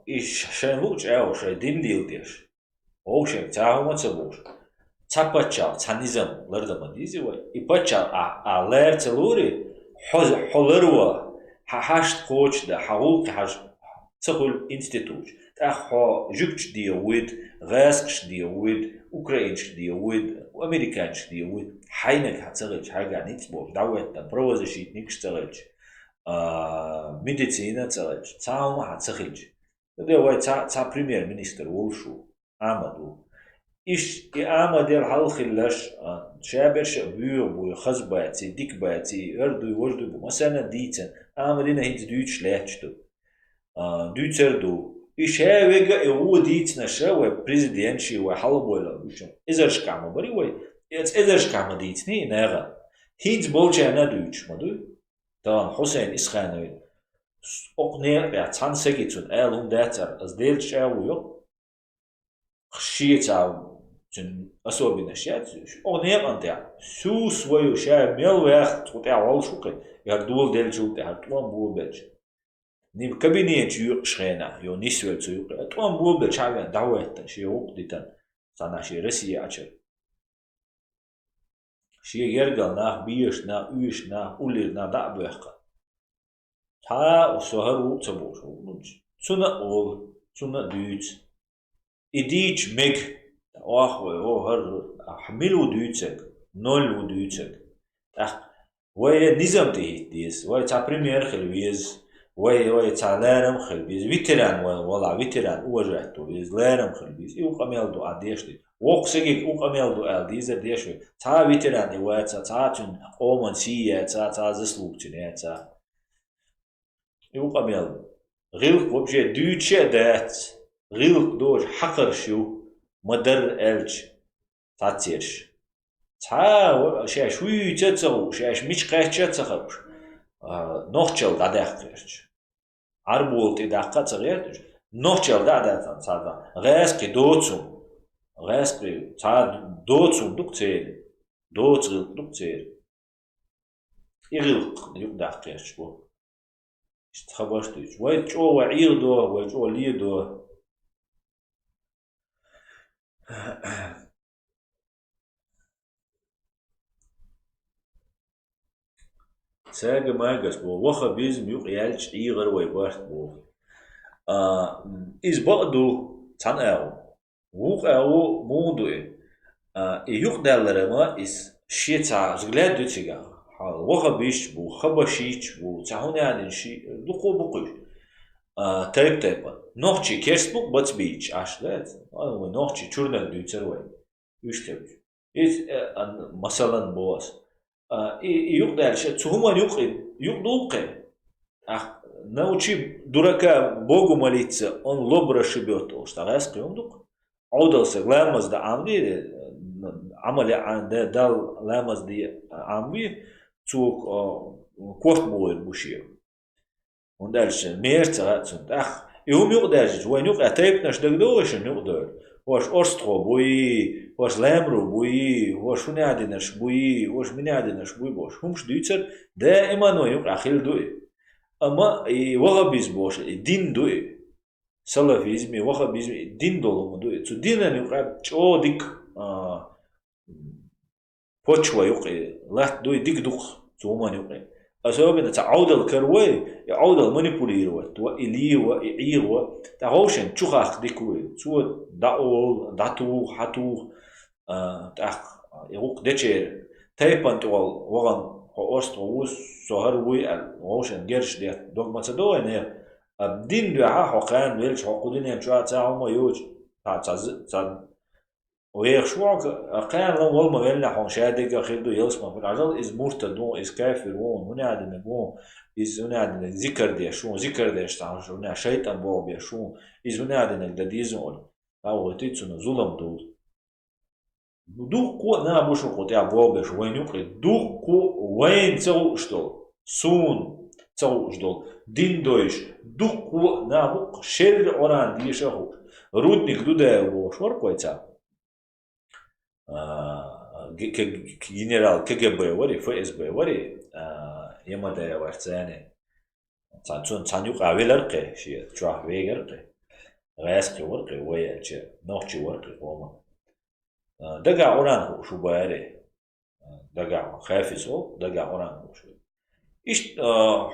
إيش شيء لوج أو شيء دين ديل ديش أوشك تعاو ما تبوش تبتشال تنظم لردما ديزي وي يبتشال على تلوري حولروا حاشت كوتش ده حقوق حاج تقول انستيتوت تاخو جوكش ديويد غاسكش ديويد اوكراينش ديويد وامريكانش ديويد حينك هتسغلش حاجه نيتسبوك دعوه بروز شيت نيكش تغلش ميديسينا تغلش تاو ما هتسغلش ده واي تا بريمير مينستر وولشو عمدو إيش إعامة الحل خلاش شابرش بيو بو خزباتي ديك باتي أردو وردو بو مثلا ديتن عاملين هيت دوتش لاتشتو دوتر دو إيش هاويجا هو ديتنا شاوي بريزيدنشي وحل بولا بوشن إزرش كعمة بري وي إزرش كعمة ديتني ناغا هيت بولجا أنا دوتش مدو طبعا حسين إسخانوي أقنية بيعتان سجيتون آلهم داتر أز ديل شاويو خشيتاو جن أسوأ بنشيات أغنية أنتيا سوس ويو شاب ميل وياخ تقطع والشوكي يهردول ديل جوت يهردوان بول بيج نيم كابينية جيو شغينا يو نيسويل تيوق أتوان بول بيج عابين دعوة شي وقتي صنع شي رسي أشر شي يرقل ناخ بيش ناخ ويش ناخ أولير ناخ دعب ويحقا تا وسهر وتبوش تسونا أول تسونا ديوت إديج ميج واخوي هو هر حملو دوتسك نولو دوتسك وي نظام تهيت ديس وي تا بريمير خلويز وي تا لارم خلويز ويتران ولا ويتران وجهتو ويز لارم خلويز يو قميل دو عديش دي وقسيك او قميل دو الديزر ديش تا ويتران ايواتا تا تن اومن سيا تا زسلوب تنيتا يو قميل غيلك وبجي دوتشي دات غيلك دوش حقر شو مدر ألج تعتيرش تا شاش وي تتو شاش مش قاش تتخرج نوخشل دادخ قرش عربولت دقة تغيرش نوخشل دادا تا غاس كي دوتسو غاس كي تا دوتسو دكتير دوتسو دكتير يغلق يبدأ قرش بو اشتخبرش تيج ويجو وعير دو ويجو لي دو ساقة ماقس بو وخا بيزم يوق يالش عيغر ويبارت بو إز بقدو تان أو ووق أو موندو يوق دالرما إز شيتا زغلاد دو تيغا وخا بيش بو خباشيش بو تاهوني عدن شي لقو بقوش تايب نوخشي كيرسبوك بات بيش عشلات نوخشي چورنال دو تروي يوش تبش إز مثلا بواس يقدر شيء تهما يقدوقه نوچي дурака богу молиться он лобра шибет штарас кемдук عودался ламаз да амви амали дал ламаз ди амви цук кошт болер буши он дальше мерц рацунт يوم يقدر وين يقدر تايبناش دغدوش يقدر واش أرستخو بوي واش لامرو بوي واش فنادنش بوي واش منادنش بوي باش همش دويتر دائما ويقع خيل دوي اما وغبيز باش دين دوي سلفيزمي وغبيزمي دين دولو دوي تو دينن يقع چو ديك بوچوا يقع لا دوي ديك دوخ تو ما يقع أسباب تعود الكروي يعود المانيبولير تو إلي وإير تعوشن تشخخ ديكوي تو داول داتو حاتو تأخ يروق ديتشير تايبان تول وغن هوست ووس سهر وي الوشن جرش ديت دوك ما تدو إنه الدين ده حقان ويلش حقودين يمشوا تعهم ويوج تاع وهي شوك قام لهم والله ولا حون شادك خيدو يلسما في العجل إز مرتدون إز كافر وون هنا عندنا بون إز هنا عندنا ذكر دي شون ذكر دي اشتعش هنا شيطان بو بيشون إز هنا عندنا داديزون أو تيتسون ظلم دول دوق قوة نا بوشو قوتي بو بيش وين يقري دوق قوة وين تسو اشتول سون تسو اشتول دين دويش دوق قوة نا بوق شر أوران دي شهو رودنك دودا وشور كويتا جنرال KGB وري FSB وري يما دا ورتاني تانيو قاوي لرقي شي تشوح ويغرقي غاسقي ورقي ويا نوخشي ورقي قوما دقع أوران شو باري دقع خافز هو دقع أوران شو إيش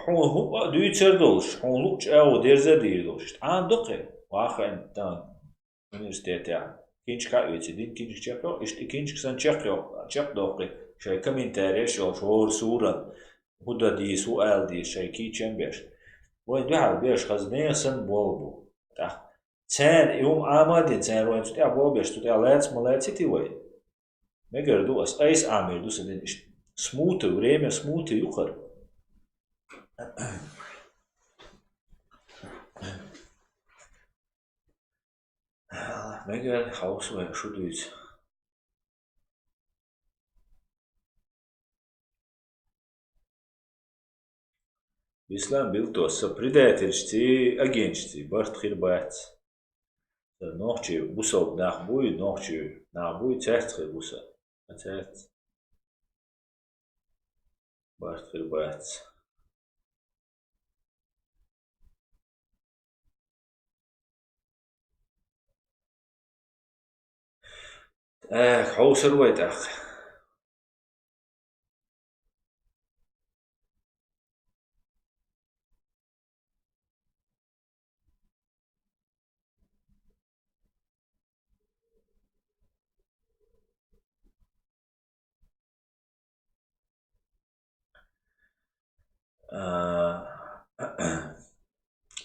حون هو دويتر دولش حون لوش أو ديرزا ديردولش عن دقة واخر تان universiteit ja. Kindje gaat uit zitten, kindje checken, is de kindje zijn check dokken. Zij commentaren, zoals hoor soeren, hoe dat die is, hoe oud die is, zij kietjen best. وين دوحة بيش خزنيسن بولبو تاع تان يوم عامدين تان وين تطيع بول بيش تطيع لاتس ملاتي تي وين مقر دو اس ايس عامل دو سدين سموت وريمة سموت يقر مقر حوص وين شو دويت بيسلام بيلتوس предательстве агентстве барт خربات نوخچي بوسو ناخبوي نوخچي ناخبوي تحت بوسا تحت барт خربات حوص رويت اخ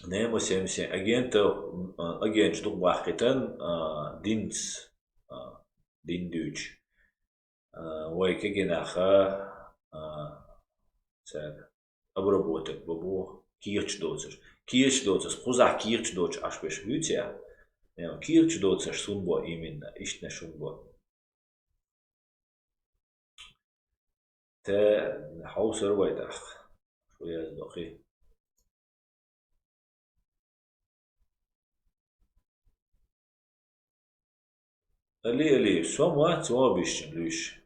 نيمو سيمسي اجنت اجنت دوك باخيتن دينس دين دوج ويك جناخا ساد обработать бабу кирч доцер хуза кирч доч аш беш вютя кирч доцер сунбо именно ишне шунбо те хаусер вайдах шуя дохи اللي سوما سوما بيشن ليش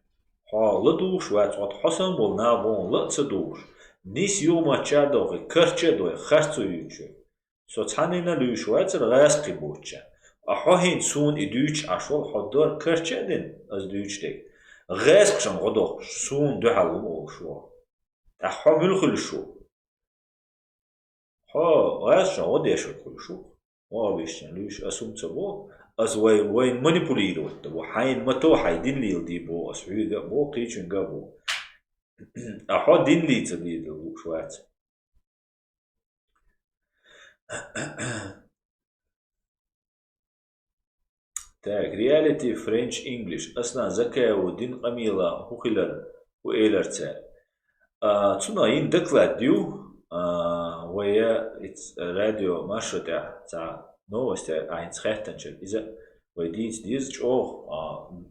لدوش وات حسن بول نابون لا تصدوش نيس يوم تشادوغ كرتشدو خرتو يوچو سو تانينا ليش وات راس قبوچا احوهين سون ادوچ اشول حضور كرتشدن از دوچ ديك غاس قشن غدو سون دو حلو شو احو ملخل شو غاس شو وديشو كل شو وابيشن ليش اسوم تبو as وين مانيبوليرو وحين متو حيدين لي دي بو اسوي بو قيچن غابو احو دين لي تبي دو شوات تاك رياليتي فرنش انجلش اصلا زكا ودين قميلة هوخيلر وإيلر تا تسونا ين دكلا ديو ويا راديو ماشو تا новости einschätzen إذا وديز جوه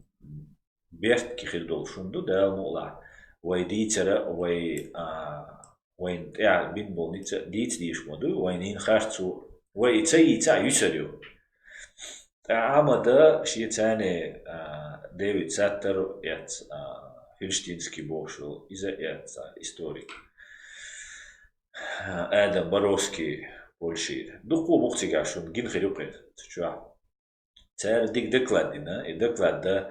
بيرت كيخير دول شندو دال مولا ودي ترى وين تاع بين بول ديت ديش مودو وين خارتو ويتسي تاع يسريو تاع دا شي تاني ديفيد ساتر يات فيلشتينسكي بوشو إذا يات هيستوريك آدم باروسكي بولشير دقو بوقتي عشان جين خيروقين تشوع تار ديك دكلادنا دكلاد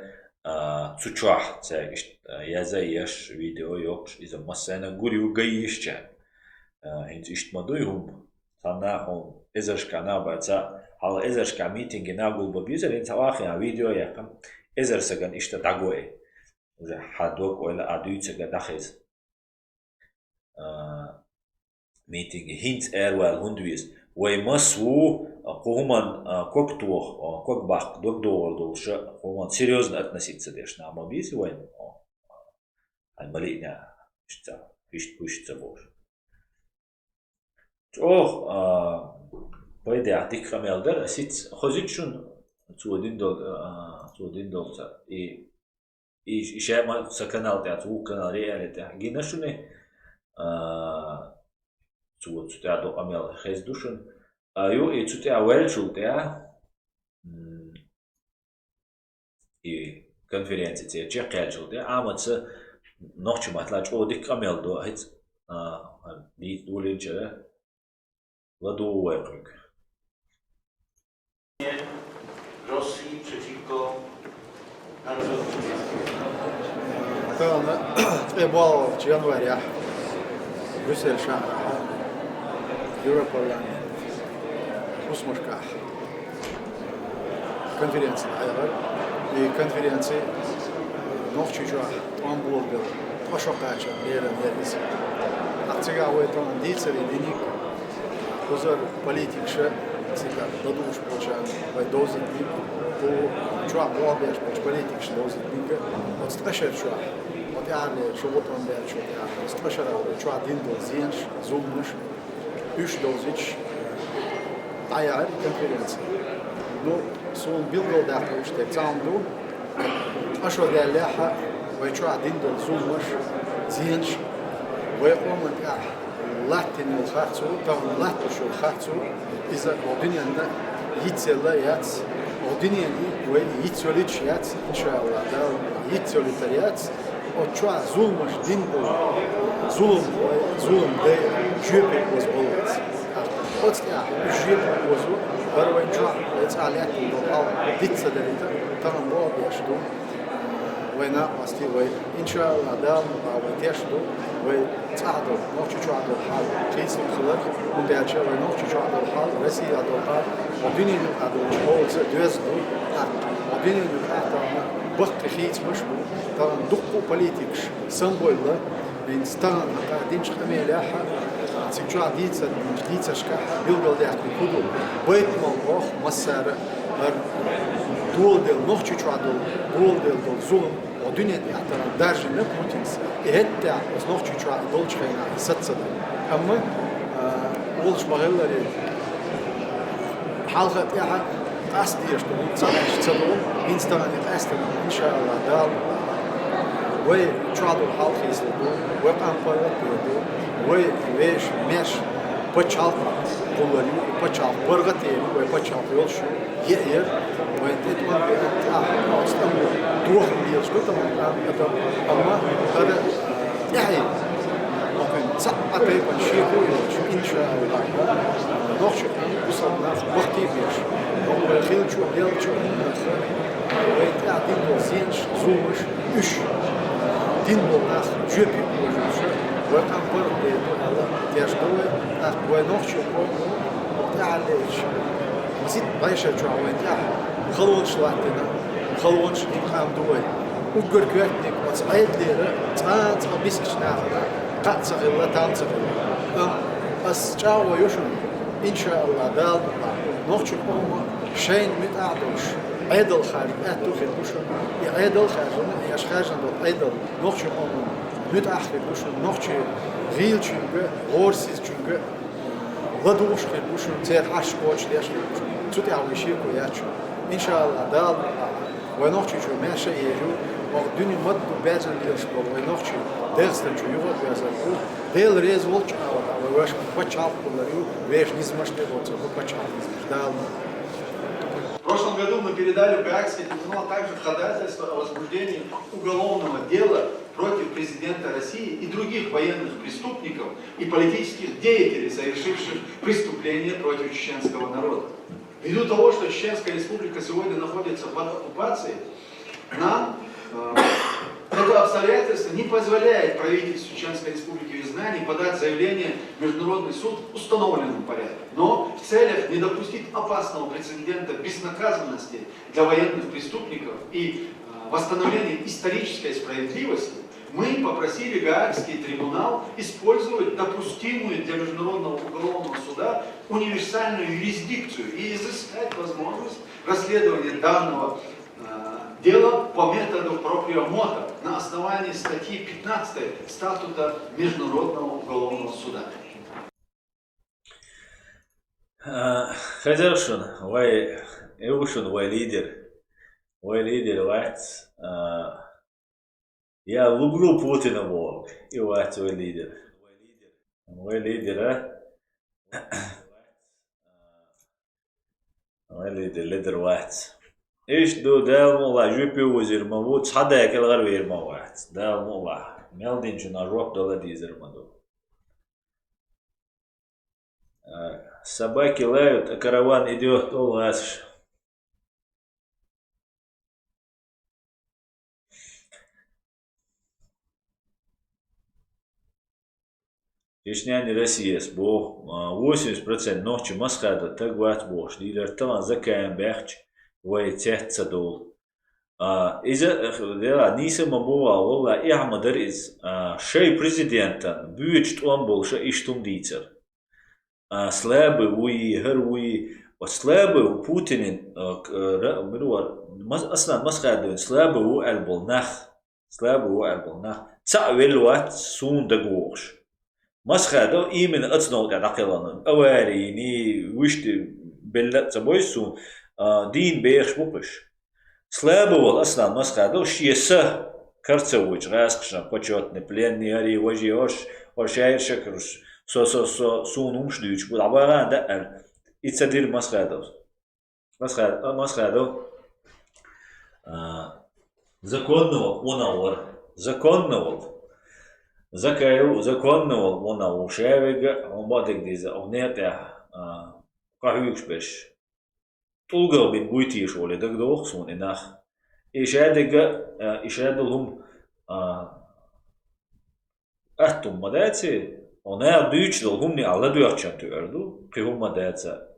تشوع تار يازا يش فيديو يوكش إذا مسنا قولي جايش جان هنت إشت مدويهم تناهم إزاش كنا بعدا على إزاش كميتينج نقول ببيزر إنت واقع فيديو يقام إزاش سجن إشت دعوة ولا حدوك ولا أدويت سجن دخيز meeting hint wel hundwis way maswu qoman коктух kokbach док долша qoman серьезно относиться деш на мобизе way альмалина что ишт пушится бож ох пойде атик хамелдер сит хозичун цудин долца и шема sa канал театр канал реалити гинашуне zu der do amel hes duschen jo e zu der welschul der и конференции те чекалчул der амаца Nohchi матлач о дик амел до хит ди дулинче ладу векрик Tana ebal января Брюссель шахра Европарламент Усмушка конференция и конференции Nohchi он был пошокача лерис Акцигавый тон дицери денег кузар политикша цикар дадуш почан вай дозит ник по чуа болбеш политикш дозит ник от спешер чуа от ярле шовот он бер чуа спешер чуа дин дозиенш зумнеш üç dozich ayar konferenция ну сон билгол дахта уште цамду ашо галляха вай чуа дин дозумнеш зиенш вай оман я Latin الخاتو تام لاتو شو الخاتو إذا الدنيا عندنا يتسلا يات الدنيا دي وين يتسوليش يات إن شاء الله ده يتسوليتريات وشوا ظلمش دين ظلم ده جيبه وزبولت أتكلم جيبه وزو بروين شوا يتعلق بالله ديتسدريتا تام الله بيشدو وين أستي وين إن شاء الله دام وتيشدو وين تعدل نوحchi تعدل حال كيس الخلق وندعش وين نوحchi تعدل حال رسي تعدل حال ودنيا تعدل حال دوزدو ودنيا تعدل وقت خيط مشبو طبعا دقو بوليتيكش سمبولا بين ستان قاعدين شخمي لاحة تيجوا ديتس ديتس شكاحة بيلقى ده كودو بيت مالوخ مسار دول دل نوحchi تعدل دول دل ظلم الدنيا دي اعترض دارجة ما بوتينس إهتا از نوحchi تعدل شخينا ستة أما ولش مغلري حلقة إياها أصلي يشتغل صالح تصدقوا إنستغل أصلا إن شاء الله دال وي تعدل حلقة يسلدوا وقام فرق يدوا وي ويش مش بتشالق قولي بتشالق برغتي وي بتشالق يلشوا يأير وي تدمر بأنت أصلا دوخ اللي يسكت أما هذا يعني ممكن صعب تبقى شيء إن شاء الله نوحchi وصلنا وقتي فيش خيل شو ديال شو وين قاعدين وزينش زومش إيش دين بالناس جيبي وجوش وكان برد الله تيجدوه وين نوحchi تعالج زيد بايشة شو وين خلونش لاتنا خلونش نقام دوي وقر كواتنك وتصعيد ليرة تانت بيسكش ناخذ قاعد الله تانت بس جاوا يشون إن شاء الله دال نوحchi شين متعدوش عدل خارج أتوخي بوشن عدل خارج ياش خارج عند عدل نوحchi متأخر بوشن نوحchi غيل چونگه غورسيز چونگه لدوش خير بوشن تير عش قوش ليش بوشن توتي عويشي كوياتشو إن شاء الله دال ونوحchi شو ماشي يجو والدنيا مدو بيزن ليشبو ونوحchi دلستن شو يغط بيزن دل ريز ولش ويش بچال куларю веш не змаште вот бачал дал. В прошлом году мы передали в Гаагский трибунал также ходатайство о возбуждении уголовного дела против президента России и других военных преступников и политических деятелей, совершивших преступления против чеченского народа. Ввиду того, что Чеченская республика сегодня находится под оккупацией, нам это обстоятельство не позволяет правительству Чеченской республики в изгнании подать заявление в Международный суд в установленном порядке. Но в целях не допустить опасного прецедента безнаказанности для военных преступников и восстановления исторической справедливости, мы попросили Гаагский трибунал использовать допустимую для Международного уголовного суда универсальную юрисдикцию и изыскать возможность расследования данного дело по методу проприо мота на основании статьи 15 статута Международного уголовного суда. Хозяйшин, вай эушин, вай лидер, вайт. Я люблю Путина Бог, и вайт вай лидер, лидер вайт. إيش دو ده مولا جوبي وزير مبوت صدق كل غير موات ده مولا مالدين جنا روح دولا ديزر مدو собаки лают, а караван идет, о ласш. Ишняни Россия бо 80% Nohchi масхада так ват бош. Дилер талан закаем бехч вай тетца дол. إذا نيسا مبوا والله إعمدر إز شيء بريزيدنتا بيوت أمبول شيء إشتم ديتر سلابه وي هروي وسلابه وبوتين مروار أصلا مسخادون سلابه هو البولناخ سلابه هو البولناخ تعويل وات سون دقوش مسخادو إيمن أتصنو دعقلنا أواري ني وشت بلت سبويسون دين بيخش بوبش Слабовал أصلا مسخادو شيسه كرتسوج غاسقشنا почетный пленный ари وجي ош شاير شكرش سون умшдюч بود عبارة ده إتصدر مسخادو законного законного онаур шевега он бадик диза онета قهويش بش تلقى بين بويتي شغل ده كده وخصون إنخ إشادهم أهتم مداتي أنا دويش دلهم ني على دويش كان تقردو كهم مداتي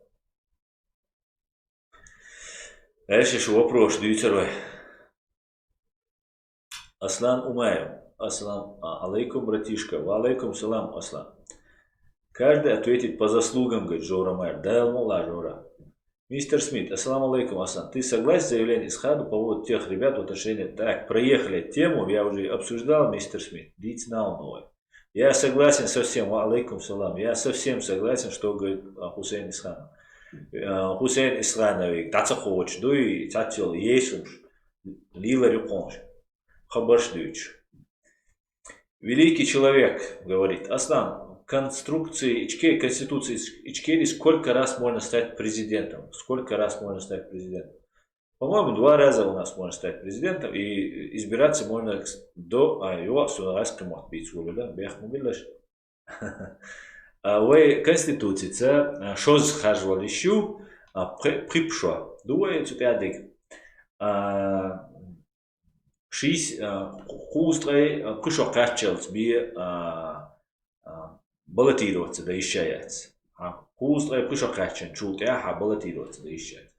إيش شو أبروش دويتروي أصلاً أمايم أصلاً عليكم братишка وعليكم سلام أصلاً каждый ответит по заслугам говорит Жора Майер да мула Жора. Мистер Смит, ассаламу алейкум, Асан. Ты согласен с заявлением Исхаду по поводу тех ребят в отношении... Так, проехали тему, я уже обсуждал, мистер Смит. Дить на новое. Я согласен со всем, алейкум салам. Я совсем согласен, что говорит Хусейн Исхан. Хусейн Исхановик, тацахоч, дуй, татил, есумш, лила рюконш, хабаршдуч. Великий человек, говорит, Аслан, Конституции Ичкерии сколько раз можно стать президентом? Сколько раз можно стать президентом? По-моему, 2 раза у нас можно стать президентом, и избираться можно до его суверенскому отбийцу. Вы Конституция, что схаживал еще, припшо. Думаю, что я дик. 6 хустрей пришел качелс би баллотироваться, да исчаяется. Хустрей пришел качен, чулт я баллотироваться, да исчаяется.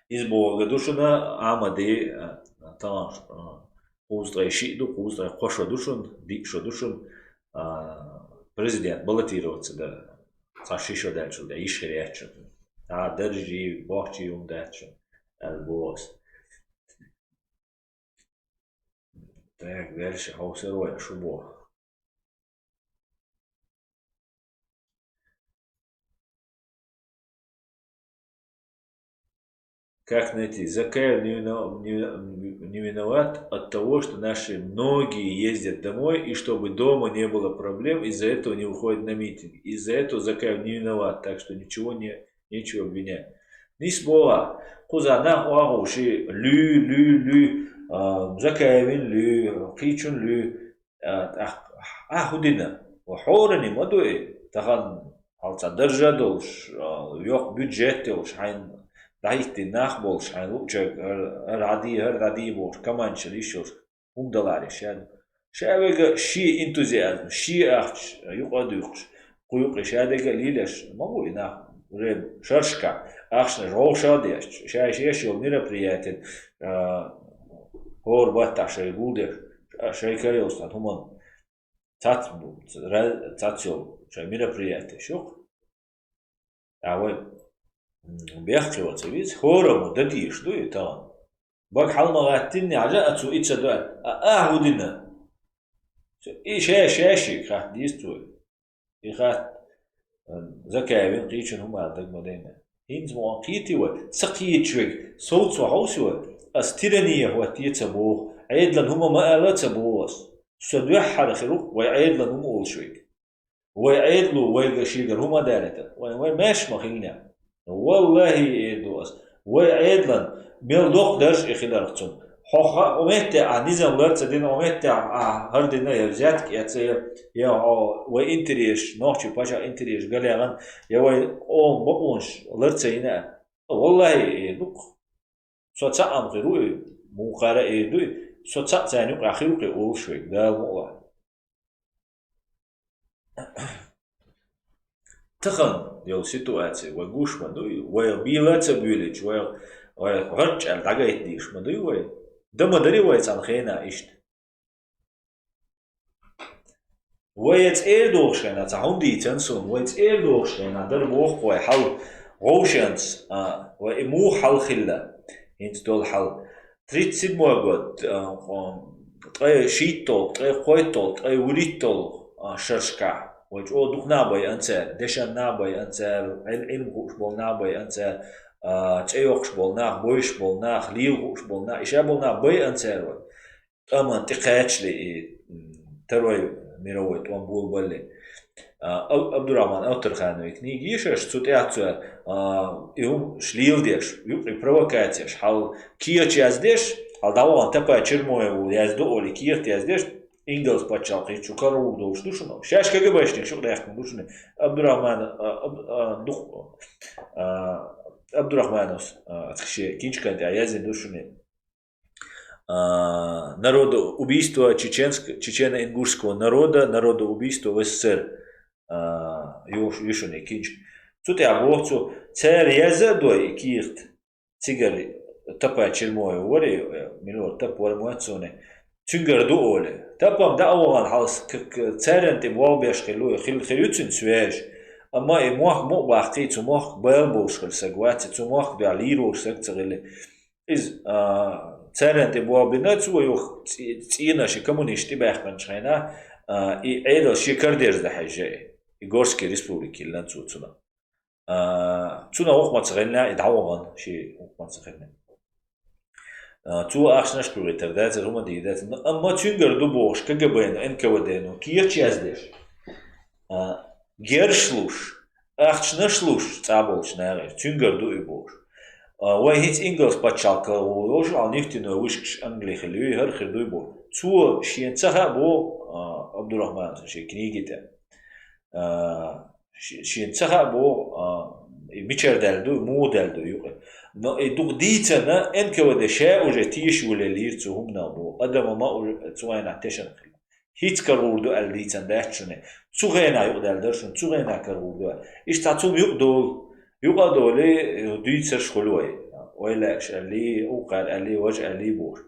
Из Бога душина амади там хустрей шиду, хустрей хошо душин, дикшо душин президент баллотироваться, да. Сашишо дальше, да исчаяется. Держи, бахчи дальше, босс. Так, дальше хаусероя шубо. Как найти? Закаев не виноват от того, что наши многие ездят домой, и чтобы дома не было проблем, из-за этого не выходят на митинг. Из-за этого Закаев не виноват, так что нечего обвинять. Не спора. Кузана уагуши лю. Закаевин лю, кичун лю. Худина. Вахорани мадуи. Тахан алца держадолш, yok бюджет долш, хайн Дайти нахболш, хайн лучак ради болш, каманча лишош, умдалари шад. Шавега ши энтузиазм, ши ахч, юqadуйш. Куюqi шадега лилеш, могу и нах уже шаршка, ахшна роушадеш. Шашешил мероприятие. Хор батташай булдеш, шайкарелс от хуман. Цацил, шай мероприятие, шук. А вы بيخلوت ويز هورم دديش دوي تمام باك حلما غاتني عجاء تو إتش دوال ودنا شاشي خات ديستوي خات زكاوين قيشن هم عندك مدينة هينز مواقيتي سقيت شوي صوت وحوسي استيرانية هو تيتسبوه عيدلن هم ما قالت سبوس سدوحر خروق وعيدلن هم أول شوي وعيدلو ويغشيغر هم دارتا وماش مخينا والله يدوس وأيضا ميلدوق درج إخلالتون حقا أمتى عنيزم لرت دين أمتى هردنا يرجعك يا وإنتريش نوحي باشا إنتريش قال يا يا بقونش لرت هنا والله يدوق صوت أم غيره مقارنة يدوي صوت ثاني آخره أول شيء ده والله تخن يو سيتواتي وغوش مدوي وبيلاتس بيوليج وغرج الدقايت ديش مدوي ده مدري ويتان خينا إشت ويت إير دوغشينا تاهم دي تنسون ويت إير دوغشينا در بوخ ويحل غوشنس وإمو حل خلا هنت دول حل تريد سيد موغود تغي شيتول تغي خويتول تغي وريتول شرشكا ويج او دوغ ناباي أنسال ديشان ناباي أنسال علم غوش بول ناباي أنسال تأيوخش بول ناخ بويش بول ناخ ليل غوش بول ناخ إشا بول ناخ باي أنسال أمان تقاتش لي تروي ميرويت وان بول بولي عبد الرحمن أوترخانوي كنيجي يشش تسوتياتسو يوم شليل ديش يوقي провокатيش حال كيوش يازديش حال داوان تبا چرموه و يازدو أولي كيوت يازديش إنجلز باتشالقي چوكارو دوش دوشنو شاش كاقي باشتك شوق دايخن دوشنو عبد الرحمن عبد الرحمن أتخشي كينش كانت عيازين دوشنو народа убийство чечено-ингушского народа убийство в СССР юшуне кинч. Тут я бохцу цер язадой кирт цигали тапа чермой вори минор тап вормуацуне цунгар ду оле. Тапам да аван халс церен тем валбеш хилу хил хилютин свеж. Amma e moach mo wachti zu moach belbosch sagwati zu moach da liro sagtsagele is царен те бо бинацу يو تينا شي كومونيستي باخمن شينا اي ايدو شي كردير ده حاجه يغورسكي ريسبوبليكي لانتو تسنا تسنا وقت ما تغنى يدعوغن شي وقت ما تغنى تو اخشناش بريتردات هما ديدات اما تشنجر دو بوش كجبين ان كودينو كيرچ يازدش гершлуш ахчнашлуш цаболч нагер тюнгер ду ибош وای هیچ انگلیس بچالکه ووش آن نیفتینو ویش انگلیس خیلی هر خیلی بود تو شین چه با عبدالرحمن شکریگیته شین چه با میچر دلدو مو دلدو یوکه نه دوغ دیته نه انکه وده شیء وجتیش ولی لیر تو هم نبود آدم ما تو این اتشن خیلی هیچ کاروردو الدیتن داشتنه تو غینا یود دلدرشون تو غینا کاروردو اشتاتوم یودول يوقع دولي دي تسرش خلوي ولا شالي وقال علي وجه علي بور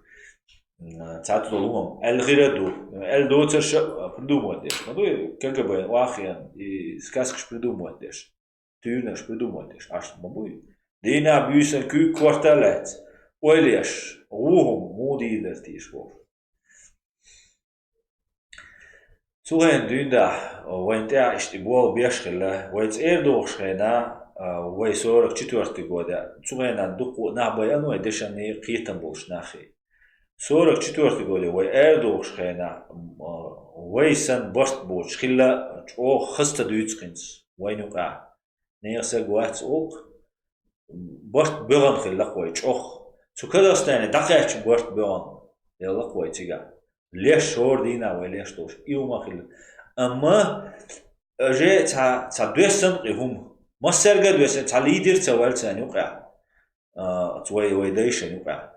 تعال ظلمهم الغير دو الدو تسرش بدو مودش ما دو كجبا واخيا سكاسكش بدو مودش تيونش بدو مودش عشان ما بوي دينا بيوسن كو كوارتالات وليش وهم مو دي درتيش بور سوين ديندا وين تاع اشتبوال بيشخله ويت ايردوخ شخنا وای سورك چطورتی گوده چون دو نباید انو دشنی قیتن بولش نخی سورك چطورتی گوده وای اردوش خینا وای سن برت بولش خیلا او خسته دویتسکنس وای نوکا نیاسه گوات اوک برت بگن خیلا وای چوخ چو کداستانه دقیقش برت بگن یلا وای تیگا لیش شور دینا وای لیش دوش ایوما خیلا اما اجه تا دوستن قیهم ما سرقد بس تعليدير سوال ثاني وقع توي ويدايشن وقع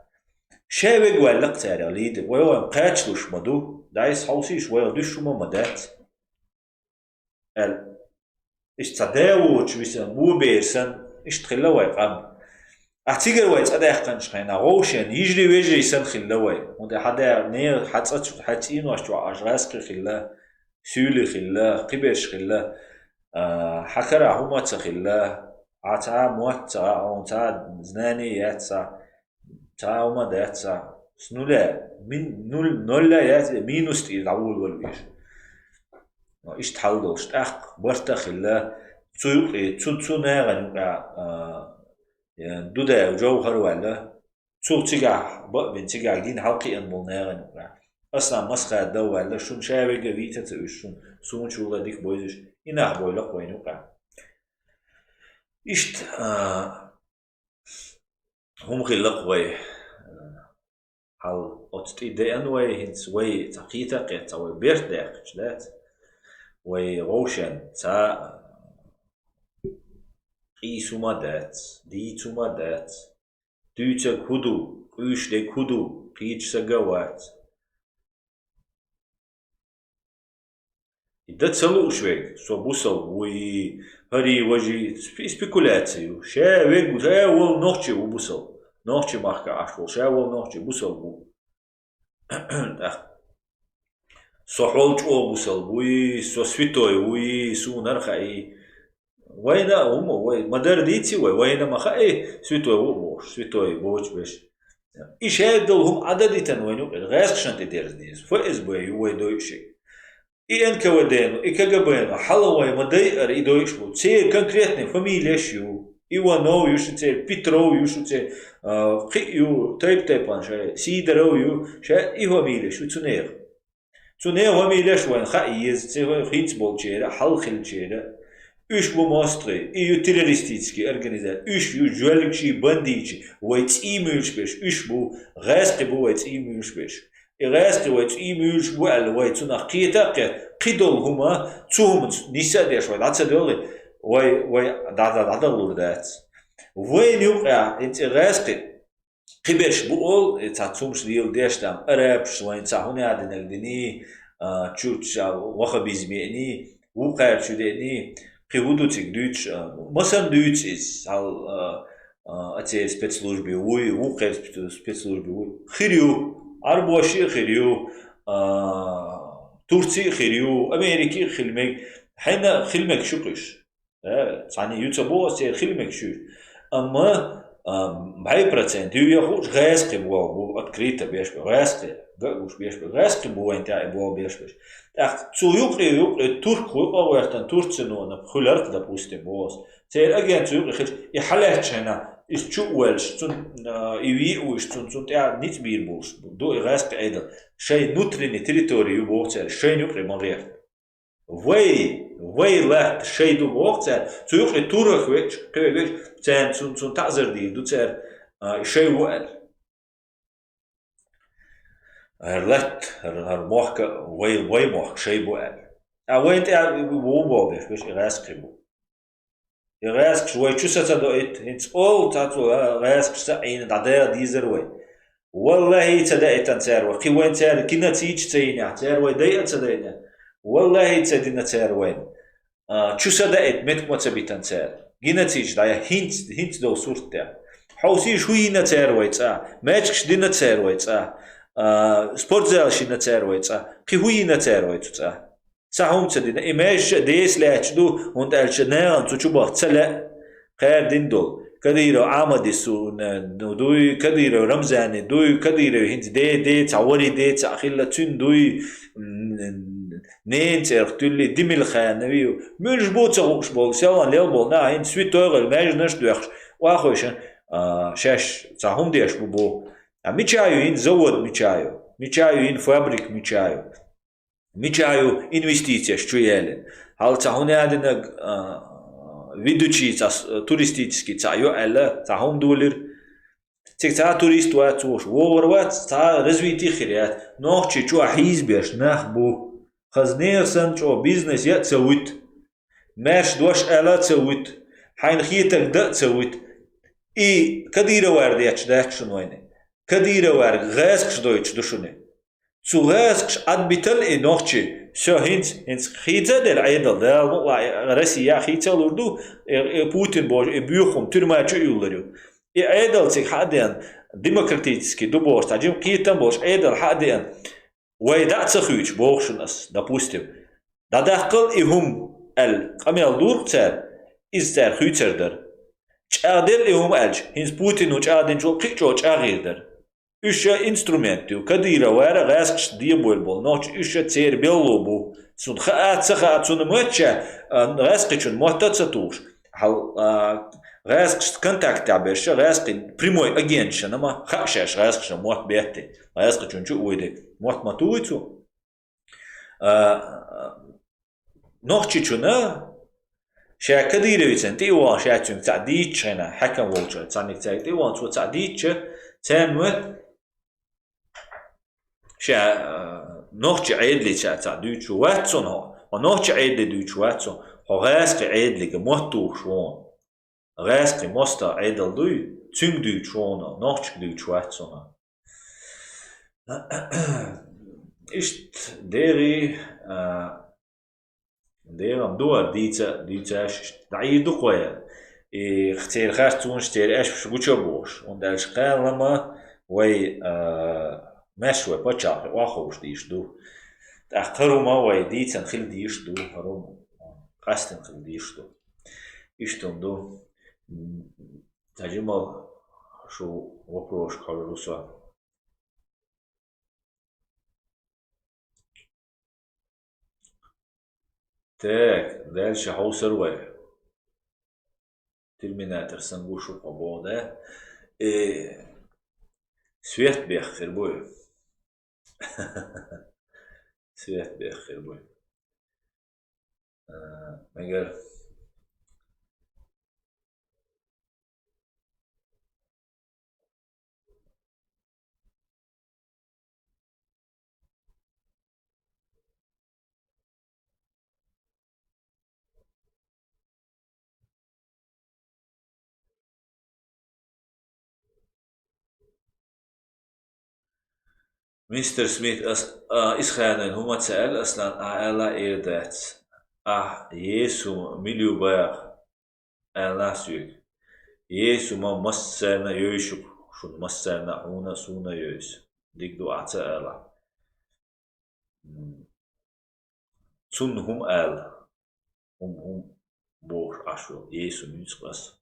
شاوي قال لك تاري ليد ويو قاتلوش مدو دايس حوسيش ويو دوش ما مدات ال ايش تداو تشويسن مو بيرسن ايش تخلوا يقام اعتقد وايت اداخن شخينا غوشن يجري ويجري سن خلوا وده حدا نير حتص حتين واش عجراس خلا سولي خلا قبش خلا حكرا هما تخلا عتا موت عتا زناني ياتسا تا هما داتسا سنولا من نولا يات مينوس تي داول والبيش ايش تحلوش اخ برتا خلا تسوق تسو ناغن دودا جوهر ولا تسوق تيغا بن تيغا دين حلقي ان بولناغن اصلا مسخه دو ولا شون شاوي قبيته تشون سون شو ديك بويش إنها بقولك وين وقع إشت هم خلق وي هل أتتي أنوي هنس وي تقيتا قيتا وي بيرت داق جلات وي روشن تا قيسو مادات ديتو مادات دوتا كودو قيش دي كودو قيش سقوات ده تسلو شوي سو بوصل وي هري وجي سبيكولاتيو شا ويك شا ول نوخشي وبوصل نوخشي ماركا عشول شا ول نوخشي بوصل بو سو حولج او بوصل وي سو سويتوي وي سو نرخي وين هم وين مدار ديتي وين ما خاي سويتوي وبوش سويتوي بوش بش ايش هادلهم عدديتن وينو غاس شنت ديرز ديز فاز بوي ويدوشي إن كودينو إكجبينو حلوة مدير إدويشو تسير конкретный фамилия شو إيوانو يوشو تسير بيترو يوشو تسير خيو تايبان شا سيدرو يو شا إيه فاميليا شو تنير فاميليا شو إن خايز تسير خيت بولشيرا حل خلشيرا إيش بو ماستري إيو تيروريستيسكي أرجانيزا إيش يو جوالكشي بانديتشي ويت إيميلش بيش إيش بو غاسقي بو ويت إيميلش بيش إغاسقي ويت إيميلش بو ويت سنا قيتا قيدول هما توهم نيسا ديش ويت عطسا دولي وي دادلور دات وين يوقع انت إغاسقي قبرش بو أول تاتومش ديل ديش تام أرابش وين تاهوني عدنا الدني تشوتش وخبيزميني وقعر شو ديني قيودو تيك مثلا دوتش إز هال أتي спецслужбы وي وقعر спецслужбы وي خيريو عربوشي خيريو تركي خيريو أمريكي خلمك حين خلمك شقش يعني يوتيوب سير خلمك شو أما بهاي процент يخوش غاسقي بو أكريتا بيش غاسقي قوش بيش غاسقي بو أنت بو بيش цу يقري ترك أو يختن تركسنو أنا بخلرت допустим بوس سير أجين цу يقري خش يحلش هنا إستشوالش تون يويوش تون تاع نيت بير بوش دو غاسقي أيضا شيء نوتريني تريتوري يبوغتر شيء يقري مريح وي لا شيء دو بوغتر цу يقري تورك ويش كويش تان تون تعذر دي دو تر شيء وقل هر موحك وي موحك شيء بوقل وين تاع بو بيش غاسقي بو غاسق شوي شو ستدويت انت اول تاتو غاسق سعين دادير ديزر وي والله تدأت تنسار وقي وين تار كنا تيج تينا تار وي دايت تدينا والله تدينا تار وين شو سدأت متك ما تبي تنسار جينا تيج دايا هنت دو صورت تاع حوسي شوي نتار وي تا ماتش دينا تار وي تا سبورت زال شي نتار وي تا قي هوي نتار وي تا ساهم تدينا إيماج ديس لاتشدو وانت الشنان تشوبه تسلا قاعد دندول كديرو عامدسو دوي كديرو رمزاني دوي كديرو هنت دي تعوري دي تعخيلا تون دوي نين ترتولي ديميل خانويو مش بوتش بول سيوان ليل بول نا هن سويت توغل ماج نش دوخش واخوشن شاش ساهم ديش بو ميچايو هن زود ميچايو هن فابريك ميچايو инвестиция что ялен хал цахуне адена ведучий туристический цаю алла цахум дулир цик ца турист ва цуш ворват ца развитие хириат нохчи чу ахиз беш нах бу хазнерсан чу бизнес я цавит маш дош алла цавит хайн хитак да цавит и кадира вардяч дачн вайне кадира вар гаск шдойч душуне Zuerst adbitel in Nohchi, so hins Chiza der Eidel, der Russia Chiza Lurdu, Putin Boj, Buchum, Turmachu Ulleru. Eidel sich Hadian, demokratiski, du Bost, Ajim Kitan Boj, Eidel Hadian, way that's a huge Boschnas, допустим. Da dachkel ihum el, Kamel Lurzer, is der Hützerder. Chadel ihum elch, hins Putin und Chadin Jol Kicho Chagilder. Üsha instrumentu kadira wara gasksh diabolbol noch üsha tser belobu sun khaat sun mocha gaskchun motatsatush hal gasksh kontakt abesh gaskin прямой агентшна ма хашаш gasksh мот бехти gaskchun chu уйде мот матуицу Nohchi chuna sha kadira witsen ti wa sha chun tadit chena hakan wolcha tsanik tsai ti wa chu tadit che tsamut شا نوخش عيد لي شا دوتش واتسون هو ونوخش عيد لي دوتش واتسون هو غاسق عيد لي موتو شون غاسق موستا عيد لدوي تسون دوتش شون نوخش دوتش واتسون إشت ديري ديرم دور ديتاش دعيدو قويا اختير خاص اشتير اش بوش وندالش قال لما وي مشوي بچا واخوش ديش دو تأخروا ما وي ديتن خل ديش دو هروم قاستن خل ديش دو اشتم دو تجمع شو вопрос خلصا Так, дальше Хаусервей. Терминатор Сангушу Побода. И свет бехер бой. Свет бехер бой. Мегер. مستر سميث إسخانن هما تسأل أصلا ألا إيردات يسوع مليو باغ ألا سيك يسوع ما مسنا يوشو شو مسنا عونا سونا يوش ديك دو أعطى ألا تون هم ألا هم بور عشو يسوع ميوس بس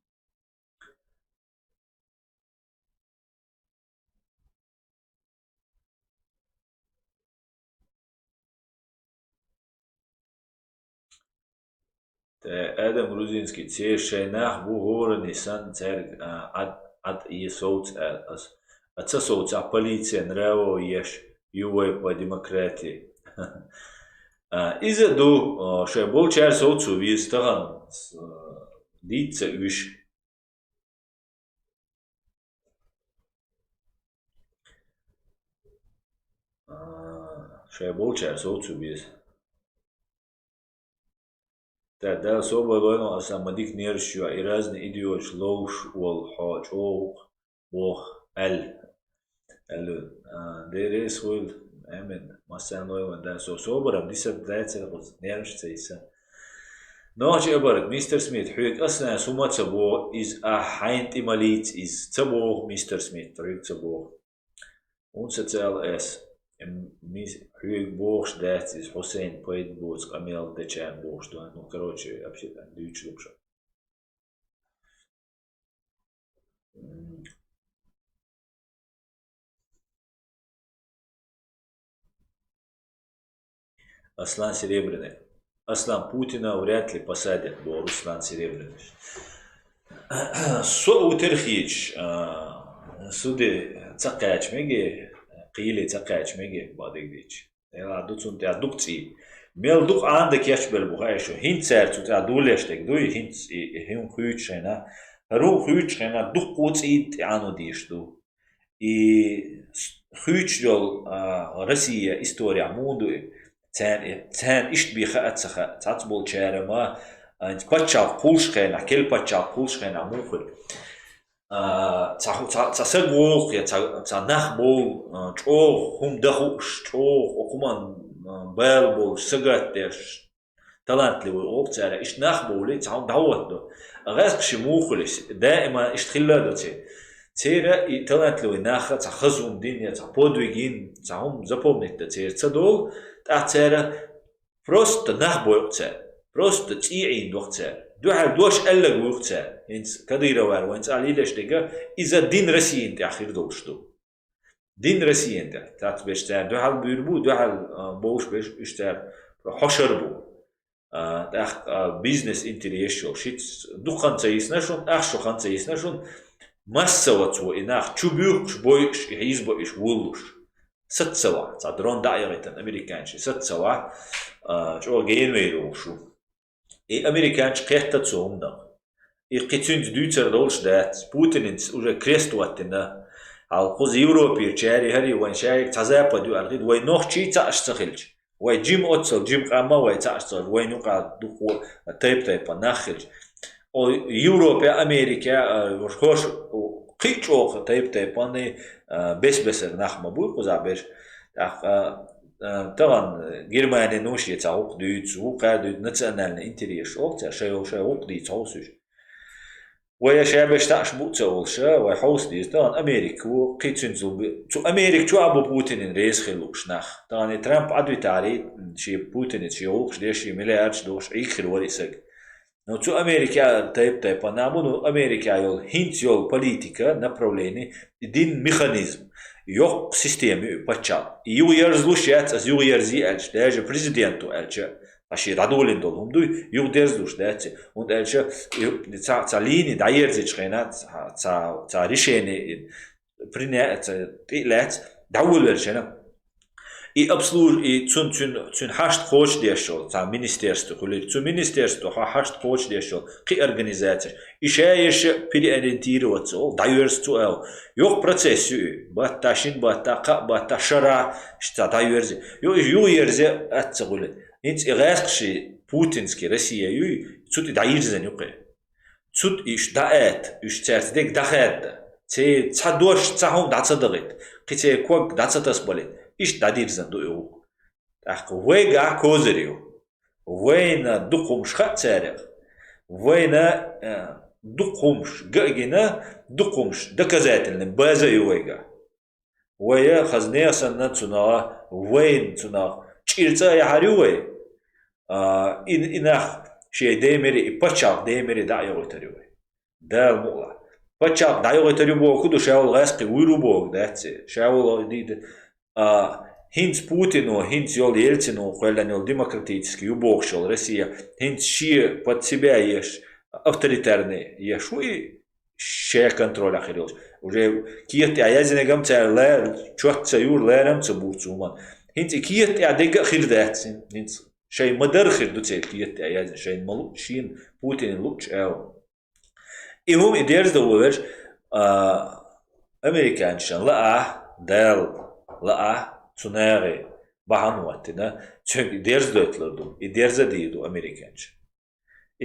آدم روزینسکی تیر شناخ بو هور نیسان تیر عد یسوت أتى صوت полиция نراو يش يوي по демократии إذا دو شيء بول شار صوت سويس تغن ديت سويش شيء بول شار صوت سويس دا صوبة لونو أصلا مديك نيرشو إيرازن إيديوش لوش والحاج أوخ بوخ ديريس ويل أمين مثلا لوي دا صوبة رم ديسا دايتس نيرش تيسا نوحي أبارك مستر سميث حيك أصلا سوما تبو إز حين تماليت إز تبو مستر سميث طريق تبو ونسا تال إس حيك بوخش دات إز حسين بويد بوز أميل دچان بوخش دوان ну короче вообще там дючь лучше Аслан Серебряный. Аслан Путина вряд ли посадят, был Руслан Серебряный. Со утерхич, суды цакач меги, قيلي تقاش ميجي بعدك ديش يلا دوتون تاع دوكتي ميل دوك عندك يشبه البخايشو هين سارتو تاع دولشتك دوي هين خويتش هنا رو خويتش هنا دوك قوتي تاعانو ديش دو خويتش جول روسيا история موندو تان إشت بيخا أتسخا تعتبول شارما أنت باتشا قولش خينا كل باتشا قولش خينا موخل تسقوق يا تنخبول تروح هم دخوش تروح وكمان بالبول سجاتش تلانت لي وقت على إيش نخبولي تعون دعوت له غير شموخلش دائما إيش تخلده تيرا تلانت لي ناخ تخزون دنيا تبودويجين تعهم زبومنت تير تدول تأثير بروست نخبول بروست تيعين وقت دوش ألق وقتها إنس كديرة وار وإنس علي ليش تيجا إذا دين رسي أنت آخر دوشتو دين رسي أنت تعت بيشتار دو حال بيربو دو حال بوش بيشتار حشر بو تأخ بيزنس إنتريشو شيت دو خمسة يسنشون أخشو خمسة يسنشون مسواتو إناخ تشوبيوش بويش يعيز بويش وولوش ست سوا تعدرون دائرة أمريكانش ست سوا شو جين ويروشو أمريكانش قيادة تسومنا قيتون دوتر دولش دات بوتينز وجا كريستواتنا على قوز يوروبي تشاري هري وين شايك تزابا دو الغيد وين نوخشي تاشتغلج وين جيم اوتسل جيم قاما وين تاشتغل وين يقع دخول تايب ناخلج او يوروبيا امريكا وشوش قيتشوخ تايب اني بس ناخما بو قزابش طبعا Германия نوشي تعوق ديت وقاعد نتسألنا انتريش أوقات شيء عوق ديت عوسش ويا شعب اشتاش بوتsa olša vai hausdīs tā Ameriku qitsinzul tu Ameriku tu abu Putinin reis khilukšnah tā ne Trump advitāri šī Putinin šī olkš dieši miljārds doš Ichkeeri sag no tu Amerika taip panamu no Amerika yol hint yol politika направление din mechanizm yok sistemi pacha ju yerzlušet as ju yerzi elç даже президенту elç Aši radolin dolum du ju derzluš deci und elče ca lini da jerzi črena ca rešene prine ca lec da ulverčena I obsluž I cun hašt hoč dešol ca ministerstvo kulir cu ministerstvo hašt hoč dešol ki organizacija I še ještě переориентировать da jerzi el yok procesu batta shin batta qa batta shara šta da jerzi ju jerzi atsa kulir Инц игашши путинский Россия юй цут и даирзен юқе цут иш даэт иш цертдек дахэд це цадош цахом дацадагит қице ког дацатас болит иш дадирзен ду ю ах вега козерио вейна духумш хацерек вейна духумш гагина духумш доказательный база юега вея хазнеясан на цуна вейн цуна Чирца я харюе инах шей демери и пачак демери да йоготарюе дал мула пачак да йоготарюбо куду шаул гаски уйрубо датсе шаул дид хинц Путину хинц йол Ельцину хвалан йол демократический юбокшол Россия хинц ши под себя еш авторитарный ешуи ше контроль ахирилось уже киет аязине гамца ла чуакца юр ларам цбуцуман Hint kiet ja dega khirdatsin hint shay madar khirdutse kiet ja shay malu shin Putin luch el ihum iders da over Amerikan shan la dal la tsunare bahanwatina çünkü iders dötlerdu iders adidu Amerikan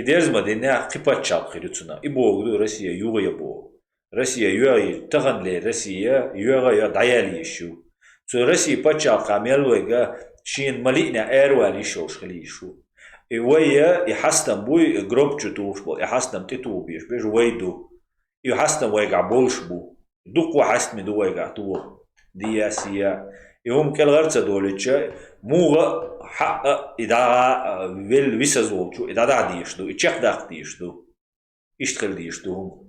iders madina qipachaq khirutuna iboglu Rusya yuga bo Rusya yuga taganle Rusya yuga ya dayali shu So Россия пачал камелвега шин малина эрвали шош хлишу. И вея и хастам буй гробчу тушбо и хастам титубиш беж вейду. И хастам вега большбу. Дук хаст ми дуега ту диасия. И هم келгарца долича муга ха ида вел висазолчу ида дадишту и чех дахтишту. Иштхел дишту.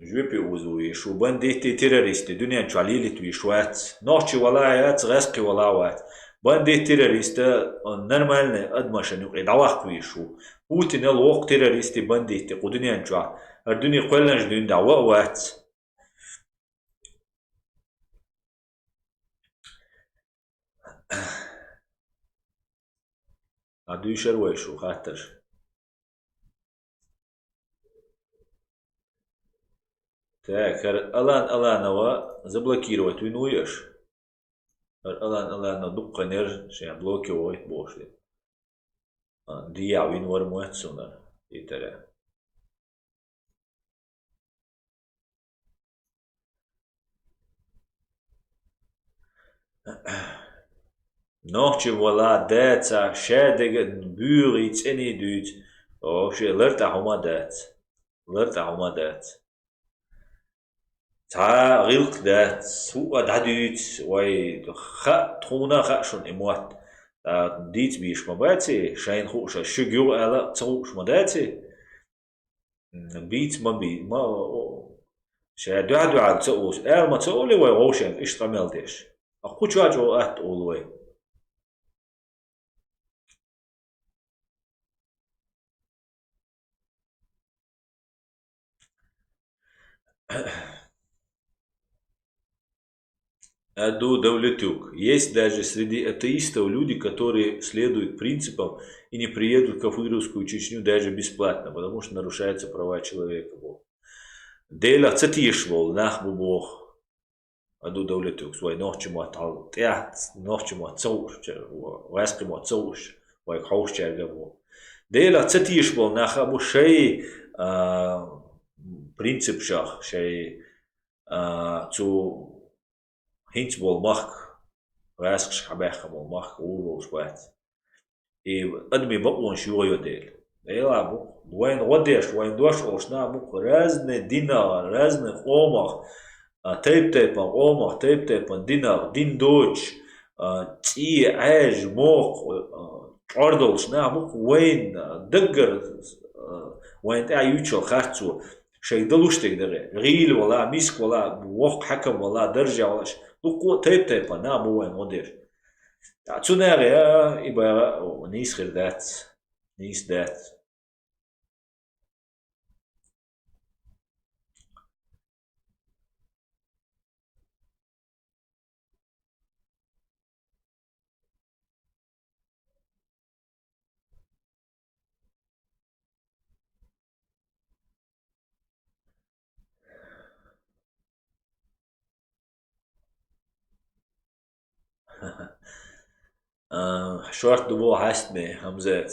جوبي وزويش وبنديتي تيروريستي دنيا جواليلي تويشوات نوحشي ولايات غاسقي ولاوات بندي تيروريستا نرمالنا ادماشن يقعد عواق ويشو بوتين الوق تيروريستي بنديتي قدنيا جوا الدنيا قلناش دون دعوة وات عدو شرويشو خاطر Так, Аланова заблокировать винуешь. Алана дукканер шея блокировать бошли. Дия винвар муэцуна. Италя. Nohchi wala data shadega buurits any dude. Oh, she learnt a homadat. تا غلق ده سوء داديت واي خا تونا خاشون اموات ديت بيش مباتي شاين خوش شجو على توش مداتي بيت ما شا دعدو على توش ما تقولي واي غوشن ايش تعملتش اخو تشاجو ات اولوي Аду Давлетюк. Есть даже среди атеистов люди, которые следуют принципам и не приедут в Кафыровскую Чечню даже бесплатно, потому что нарушаются права человека. Дейла цатишвол, нахбу Бог. Аду Давлетюк. Свой Nohchi матал. Nohchi матцауш. Васки матцауш. Вай хауш чергабо. Дейла цатишвол, нахабу шей принцип шах. Шей цу Hints bol mach راسخش حباخ مخ وش وات أدمي بقون شو يديل إيلا بو وين وديش وين دوش أوشنا بو رازن دينار رازن قومخ تيب قومخ تيب دينار دين دوش تي عاج موق عردل شنا بو وين دقر وين تاع يوتشو خارتو شي دلوش تقدر غيل ولا ميسك ولا وق حكم ولا درجة ولا لو تيب نا بو وين وديش توناري يبقى نيس غير ذات نيس ذات شورت دبو حست مي همزات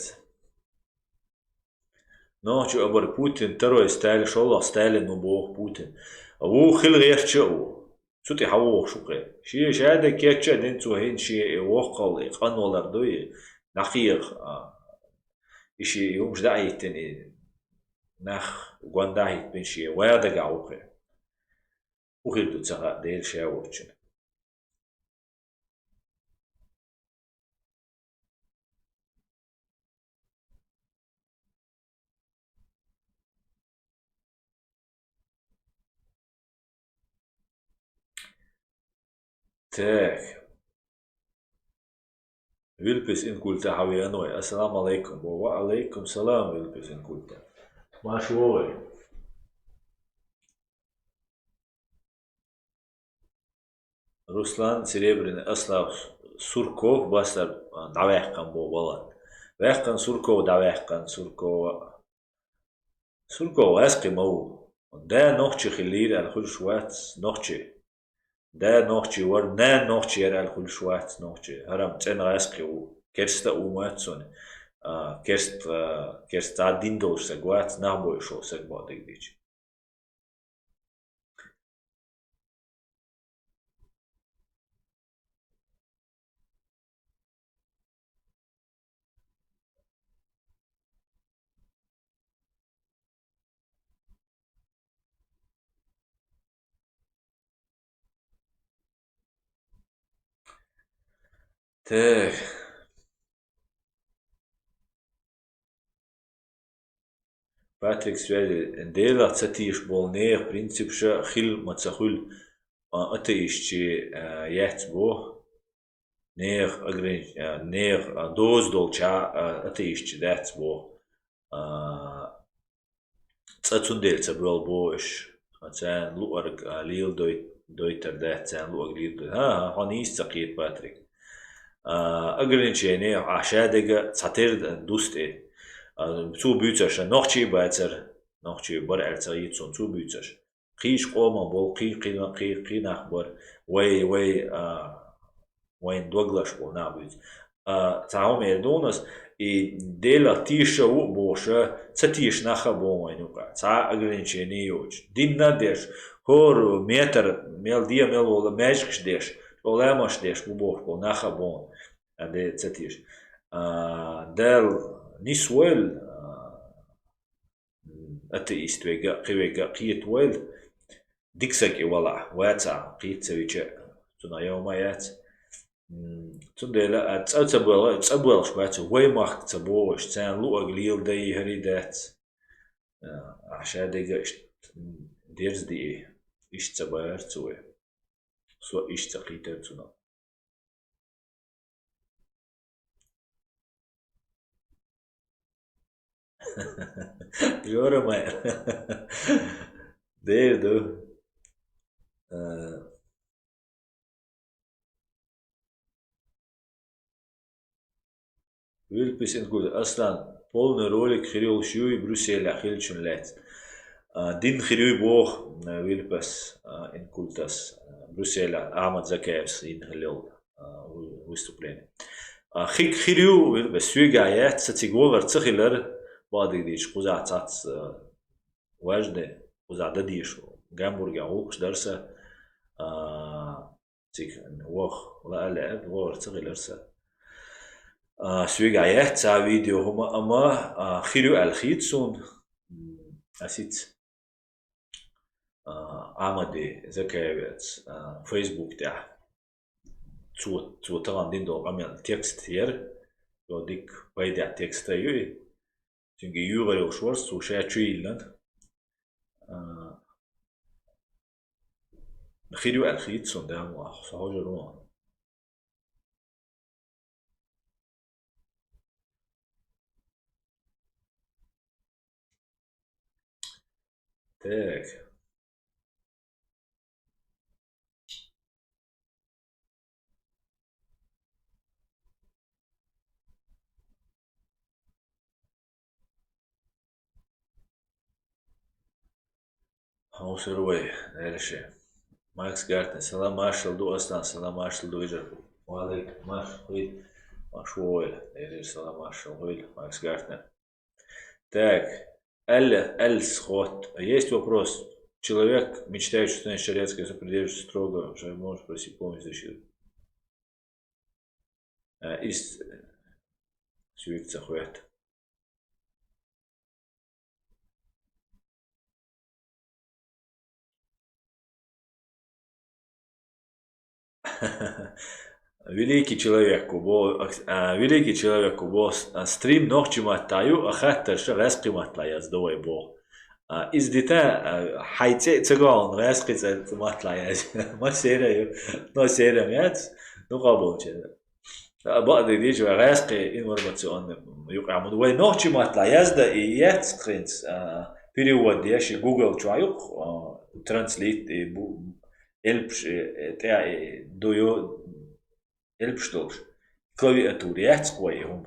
نوحchi أبر بوتين ترى ستايل شو ستايل نبوه بوتين أبو خل غير شو شو تحوه شو غير شيء شهادة كيتش دينتو هين شيء وقل قن ولا ردوي نخير إشي يوم جدعي تاني نخ وقن دعي بين شيء ويا دقع وقع وخل تتسقى ديل شيء وقتش تاك ويلبس إن قلت حوي أنوي السلام عليكم وعليكم السلام ويلبس إن قلت ما شوي Ruslan Серебряный أصلا Сурков бастар давайкан бо балан. Вайкан Сурков давайкан Сурков асقي مو. ده Nohchi خليل على كل شوات Nohchi. ده Nohchi ور نا Nohchi على كل شوات Nohchi. هرم تن اسقي و كرستا وماتسون. كرست عدين دول سجوات نهبو شو سجوا دقيقة. تاه باتريك سوالي ديلا تساتيش بول نير برينسيب شا خيل ما تسخل أتيش تي يحتبو نير أجرين نير دوز دول شا أتيش تي داتبو تساتون ديل تبرال بوش تان لوأرق ليل دويتر دات تان لوأرق ليل دويتر هانيس تقيت باتريك أجرين شي نير عشادق تساتير دوستي تو بيوتش نوحchi بايتر نوحchi بر ارتايت سون تو بيوتش قيش قوما بول قي نخبر وي وين دوغلاش بول نابيت تعاوم اردونس и дела тиша у боша цатиш наха бо майнука ца ограничение юч динна деш хор метр мел dia mel ола мэжкш деш олемаш деш бу бох бо наха бо аде цатиш дел نسوال أتيست ويجا قيت ويل ديكسك ولا واتع قيت سويجا تنا يوميات تندلا تسبول شوات وي ماخ تسبوش تان لو أقليل داي هريدات عشان ديجا ديرز دي إيش تبار تسوي سو إيش تقيت تنا Jora maar. There do. Wilpis in goed. Aslan. Polne rolik geriol shui Brussel achilchun let. Din geriol boog Wilpis in kultas Brussel Ahmad Zakers in gelil выступление. Хик гeriol Wilpis suigayat сатиговар цахилер بعد ديش قزع تات واجدة قزع دديش جامبورج عوقش درسة تيك وخ لا لعب وور تغير أرسل سويق عيات سا فيديو هما أما خيرو الخيتسون أسيت عمدي زكاة فيسبوك تاع تو طبعا دين دو عمل تكست هير يوديك بايدع تكست يوي تنجي يوغل وشورس وشا تشيلن خيرو الخيتسون ده هو صحوج روان تاك هو سروي نرشي ماكس جارتن سلام مارشال دو أصلا سلام مارشال دو يجر وعليك مارشال مشهور نرجع سلام مارشال ويل ماكس جارتن так Эльс ход. Есть вопрос. Человек, мечтающий станет шариатской, если придерживается строго, что может просить помощь защиты. Ist Südza хуят. Великий человек, кубо стрим Nohchi маттаю, ахаттер ша ресqi матла яздовой бо. Из дита хайце цегон ресqi матла яз. ما سيرة ما سيرة ميات نقابل كذا. بعد يجي رسقي إن مرمتسون يقع مدوي Nohchi مطلع يزدا إيات سكرينس перевод ديش جوجل شويق ترانسليت إلبش تاع دويو إلبش دوش клавиатуре هم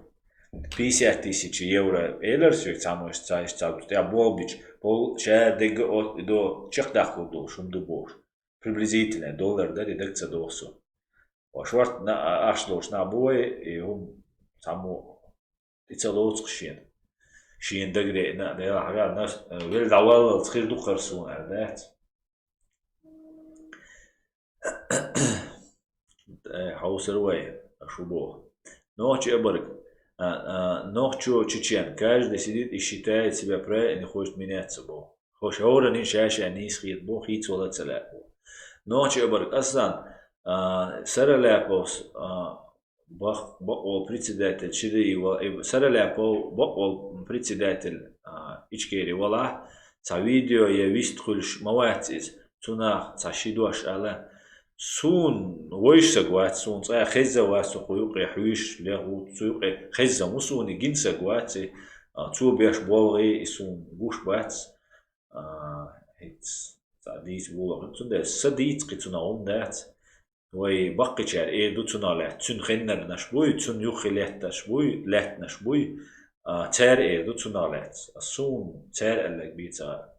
50 000 евро элер сюк самош цаиш цаус тя болбич пол ша дег до чехдаху до шумду бош приблизительно доллар да редакция досу وشورت نا أشلوش نا بوي هم سامو تيتسالوت قشين شين دقري نا ده حاجة ناس ولد عوال تخير دو قرصون عادات حوس رواية شو بوه Nohchi أبرك Nohchi чечен каждый сидит и считает себя правильно и не хочет меняться бо хош аура не шаша не схит бо хит сола цела Nohchi أبرك أصلا Сараляпос баквал председатель Чили Сараляпо баквал председатель Ичкеери вала ца видео я вистхульш маватис цунах ца шидуаш ала сун войшса гуат сун ца хеза васу хуюqi хуиш лягу цуюqi хеза мусуни гинса гуати цу беш болги сун гуш бац хитс ца дис вула цунда садит qitsuna умдат وي بقي شعر إيه دو تنالة تون خنر نشبوي تون يخليت نشبوي لات نشبوي تار إيه دو تنالة الصون تار قالك بيتا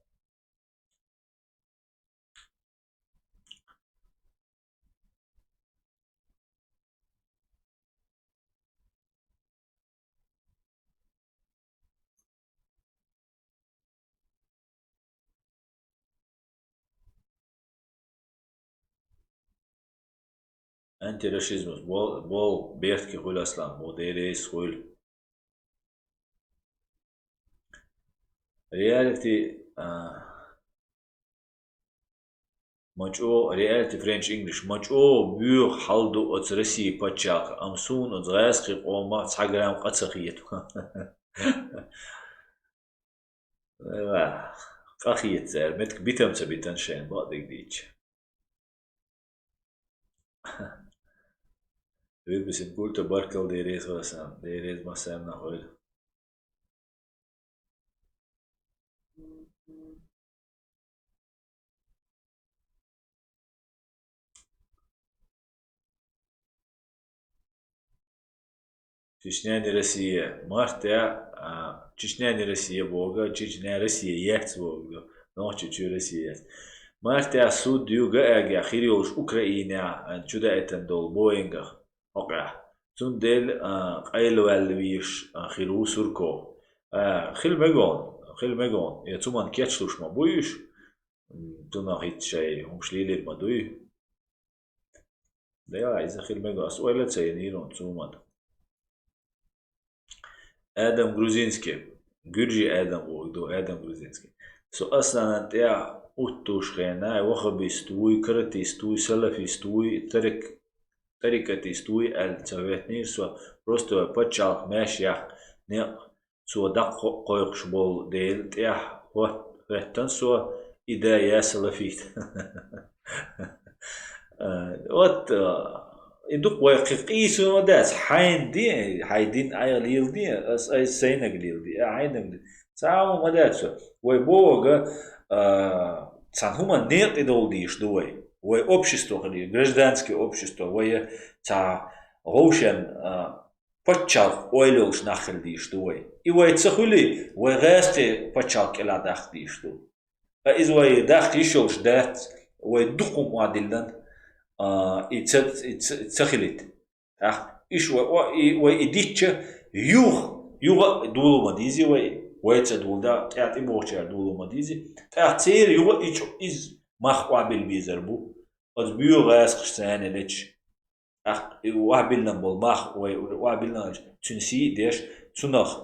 أنتي راشيزموس بول بيرتكي خول أصلا بول ديريس خول رياليتي ماچو رياليتي فرنش إنجليش ماچو بيو حالدو أت رسي باتشاك أمسون أت غاسقي قوما تحقرام قاتسخيت قاخيت زار متك بيتم تبيتن شين بعدك ديش بس نقول تباركل ديريز غسان ديريز مسام نقول Чечня не Россия. Марта, Чечня не Россия Бога, Чечня Россия есть Бога. Nohchi чу Россия. Марта суд юга أجا خيريوش أوكرانيا جدا إتندول بوينغ أقع تندل قيل والويش خيرو سوركو خيل مجون يا تومان كيتشلوش ما بويش تونا هيت شيء هم شليل ما دوي ده إذا خير مجا أسئلة سيديرون ثم آدم جروزينسكي جورجي آدم وغدو آدم جروزينسكي سو أصلا أنت يا أوتوش خينا وخبي استوي كرتي استوي سلفي استوي طريقة استوي التواتني سو просто بتشاق ماشي نيق سو دق قويقش بول ديل تيح وفتن سو إذا يا سلفيت وات يدق ويقيس وداس حين دين اي ليل دي اس اي سينك ليل دي عين ساو مداتس ويبوغا سان هما нет идол диш дуой وي общество хли гражданское общество وي та роушен почал ойлш нахел диш дуой и وي цхули وي гасте почал кела дах диш ду из وي дах ишолш дат وي дукум вадилдан اتسخلت ايش وإديتش يوغ دولو مديزي ويتس دول دا تعطي بوشر دولو مديزي تعطير يوغ ايش از مخوا بالبيزربو از بيو غاس قشتاني ليتش وابلنا بالمخ وابلنا تنسي ديش تنخ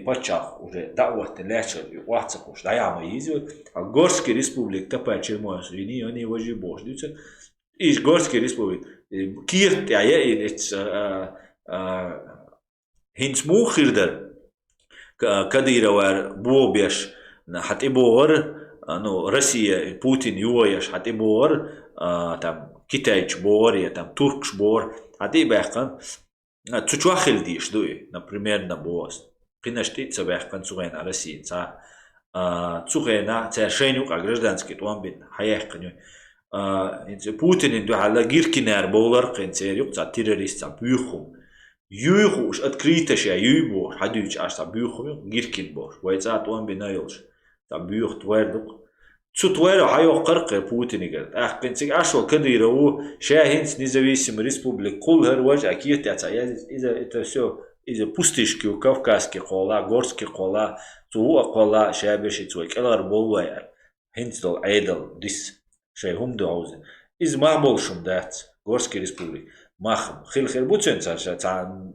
باتشاخ уже دعوة لاشر واتسقوش دايما يزي Горский республик тапа чермош вини они вожи бош дются إيش Горский республик كيرت يعني إتس هنس مو خيردر كديرة وار بوبيش حتى بور نو روسيا بوتين يويش حتى بور تام كيتايش بور يا تام تركش بور حتى بيحكن تشوخل ديش دوي например на بوس قناشتي تبيحكن سوين روسيا تا تسوغينا تا شينوك гражданский توان بين حيحكن Путин инду хала гиркинер болар кенцерюк за террорист за бюхум. Юйхуш открыто ша юйбор хадюч аш за бюхум гиркин бор. Вайца туан бинайлш за бюх твердук. Цу тверу хайо қырқы Путин игер. Ах кенцег ашо кадирау шахинс независимый республик кулхар важ акиет яца. Иза это все иза пустышки у Кавказский кола, Горский кола, цуа кола шабеши цуа келар болвая. Хинс дол айдал дис. شيء هم دعوزه إذا ما بولشم دات Горский республик ماخم خيل بوتشن تا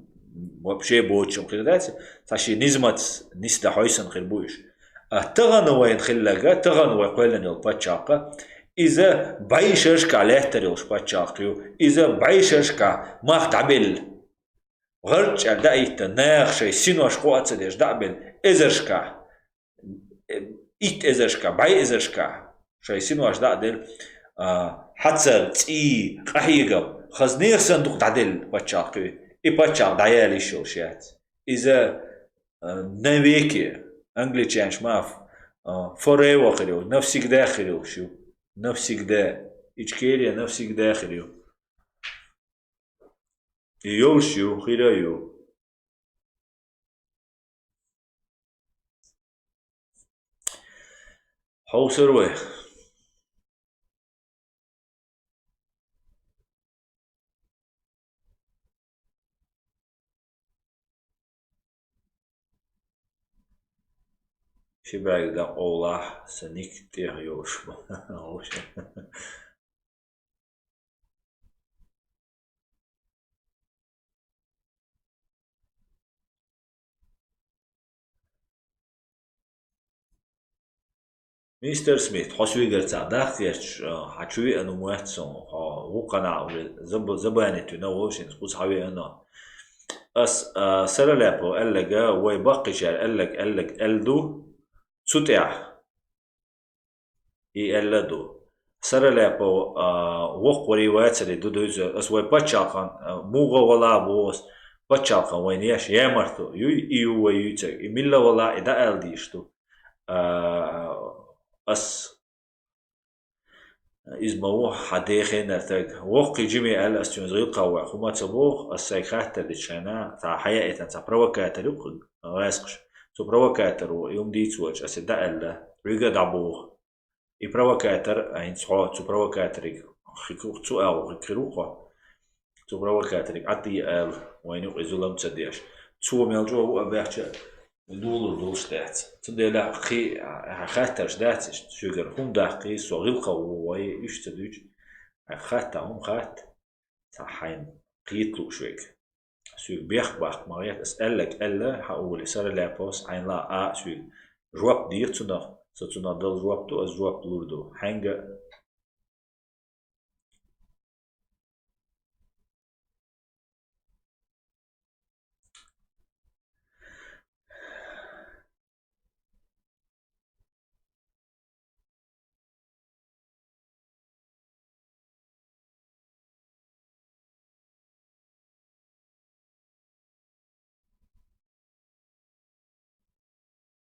وبشي بوتشم خيل دات تاشي نزمت نسدا حويسن خيل بوش تغن وين خلقا تغن ويقولن الباتشاقة إذا بايشرشك عليه تريوش باتشاقيو إذا بايشرشك ماخ دعبل غرج دايت ناخ شيء سينوش قوات ديش دعبل إزرشكا إيت إزرشكا باي إزرشكا شيء سينوش دعدل حتى تي قحيقة خزنير صندوق دعدل باتشاقي إي باتشاق دعيالي شو شيات إذا نويكي أنجلي تشانش ماف فوريو خريو نفسك داخليو شو نفسك دا إيشكيري نفسك داخليو يول شو خيرايو حوصروي شبعك دا أولاح سنيك تيغيوش مستر سميث حسوي قرصا داخيرش حشوي أنو موحسن وقنا زباني تنووشن خص حوي أنا أس سرلابو ألقا ويبقي شار ألق ألدو سوتيح إي ألدو سرلابو وقوري واتسري دودوز أس ويباتشاقان موغا ولا بوس باتشاقان وينياش يامرتو يو ويوتك إميلا ولا إدا ألديشتو أس إزمو حديخين أرتاق وقي جميع الأستيون زغيل قوة خما تبوغ السايخاتر لتشانا تا حياة تا بروكاتر يقل غاسقش تو بروكاتر يوم دي توج أسداء الله ريقا دعبوغ إي بروكاتر أين تحوى تو بروكاتر خيكوخ تو أو خيكروخ تو بروكاتر عطي آل وينوغ إزولام تسديش تو ميلجو هو أباحش دول شتات تديلا خي خاتر شتات شجر هم داقي صغير قوي يشتدوج خات هم خات صحين قيتلو شويك سوق بيخ باخ مغيت اسألك ألا هقول سر لابوس عين لا سوق جواب دير تنا ستنا دل جواب تو از جواب لوردو حنجة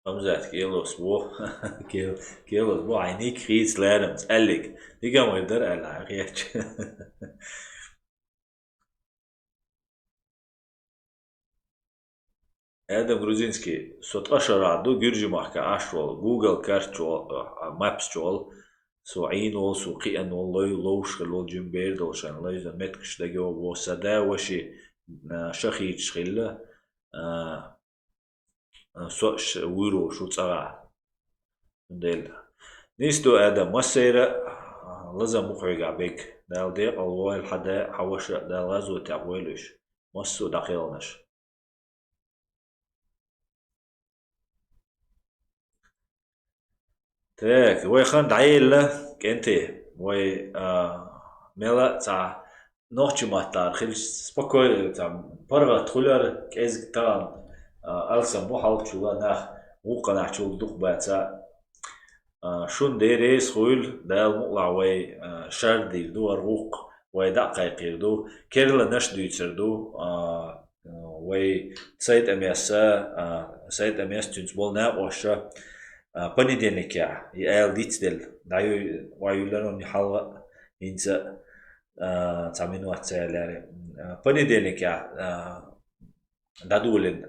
أمزات كيلو أسبوع كيلو أسبوع عينيك خيس لارم اسألك دي قام يقدر ألا غيرش آدم грузинский сот ашараду гюржи махка ашвал Google картчол Maps чол سو عين ول سو قيان والله لوش خلول جنبير دوشان الله إذا متكش دقيقة وسدا وشي شخي تشخيله سوش ويرو شو تصغى ديل نيستو آدم مسيرة لازم مخرج بيك دال ديق الوال حدا حوش دال غازو تعويلش مسو دقيقناش تاك وي خان عيلة كنتي وي ملا تاع نوحچي ماتار خلش سبكوي تاع برا تخولر كيز تاع ألسا مو حالك شو ناخ وقنا شو دوق باتا شون ديريس خويل دال مقلع وي شار دير دو الروق وي دقائق يردو كيرلا نش دويتسردو وي سيد أمياس تنسبول نا وشا понедельник я дитдел даю ваюлерон халга инца таминуацелери понедельник я дадулен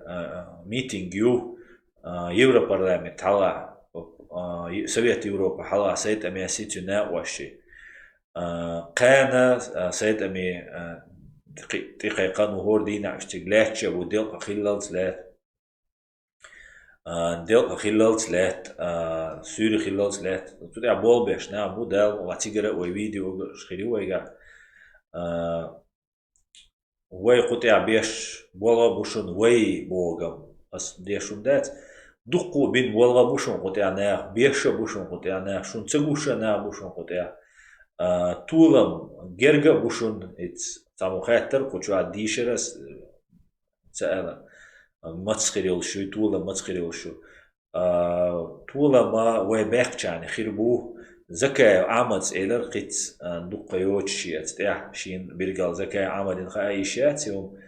митинг ю Европарламент хала Совет Европа хала сайт ами аситюна ваши قانا سيد أمي دقيقة نهور دينا اشتغلاتش وديل خلال ثلاث ديل خلال ثلاث سوري خلال ثلاث تودع بول بيش نا موديل واتيجرا وفيديو شخيري ويجا وي قطع بيش بولا بوشون وي بوغم أس ديشون دات دقو بين بولا بوشون قطع نا بيش بوشون قطع نا شون تسوش نا بوشون قطع طولم جرجا بوشون اتس تامو خاطر قطع ديشرس سألا متسخريل شو طولم متسخريل شو طولم ما وي بيخشان خيربو زكاة عمد إلر قيت دقة يوتشي أتتاح شين بيرجال زكاة عمد إن خايشات يوم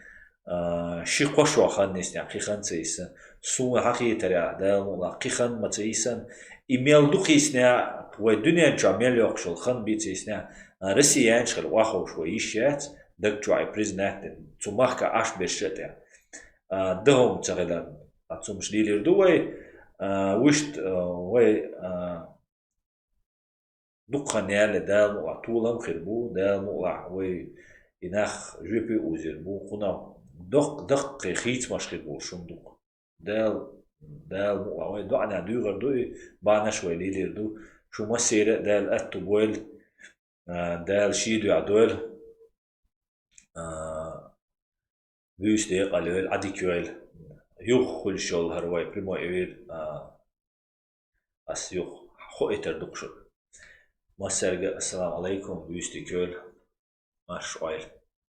شي قشوا خانيس يعني قيخان تيسن سو حقي ترى ده والله قيخان ما تيسن إيميل دقيسنا والدنيا جامل يقشل خان بيتيسنا رسيان شغل واخو شويشات دك جاي بريزنات تماخك عش بشتة دهم تغلى أتصوم شديلير دوي وشت وي دقة نيال دال مقع طولم خربو دال مقع وي إناخ جيبي وزربو قنا دق خيت مش خربو شون دق دال مقع وي دعنا دوغر دوي بانا شوي ليلير دو شو مسيرة دال أتو بويل دال شيدو عدول بيش ديق عليل عديكويل يوخ كل شول هرواي بريمو إيويل أس يوخ خو إتر دقشو السلام عليكم بيش ديكويل مش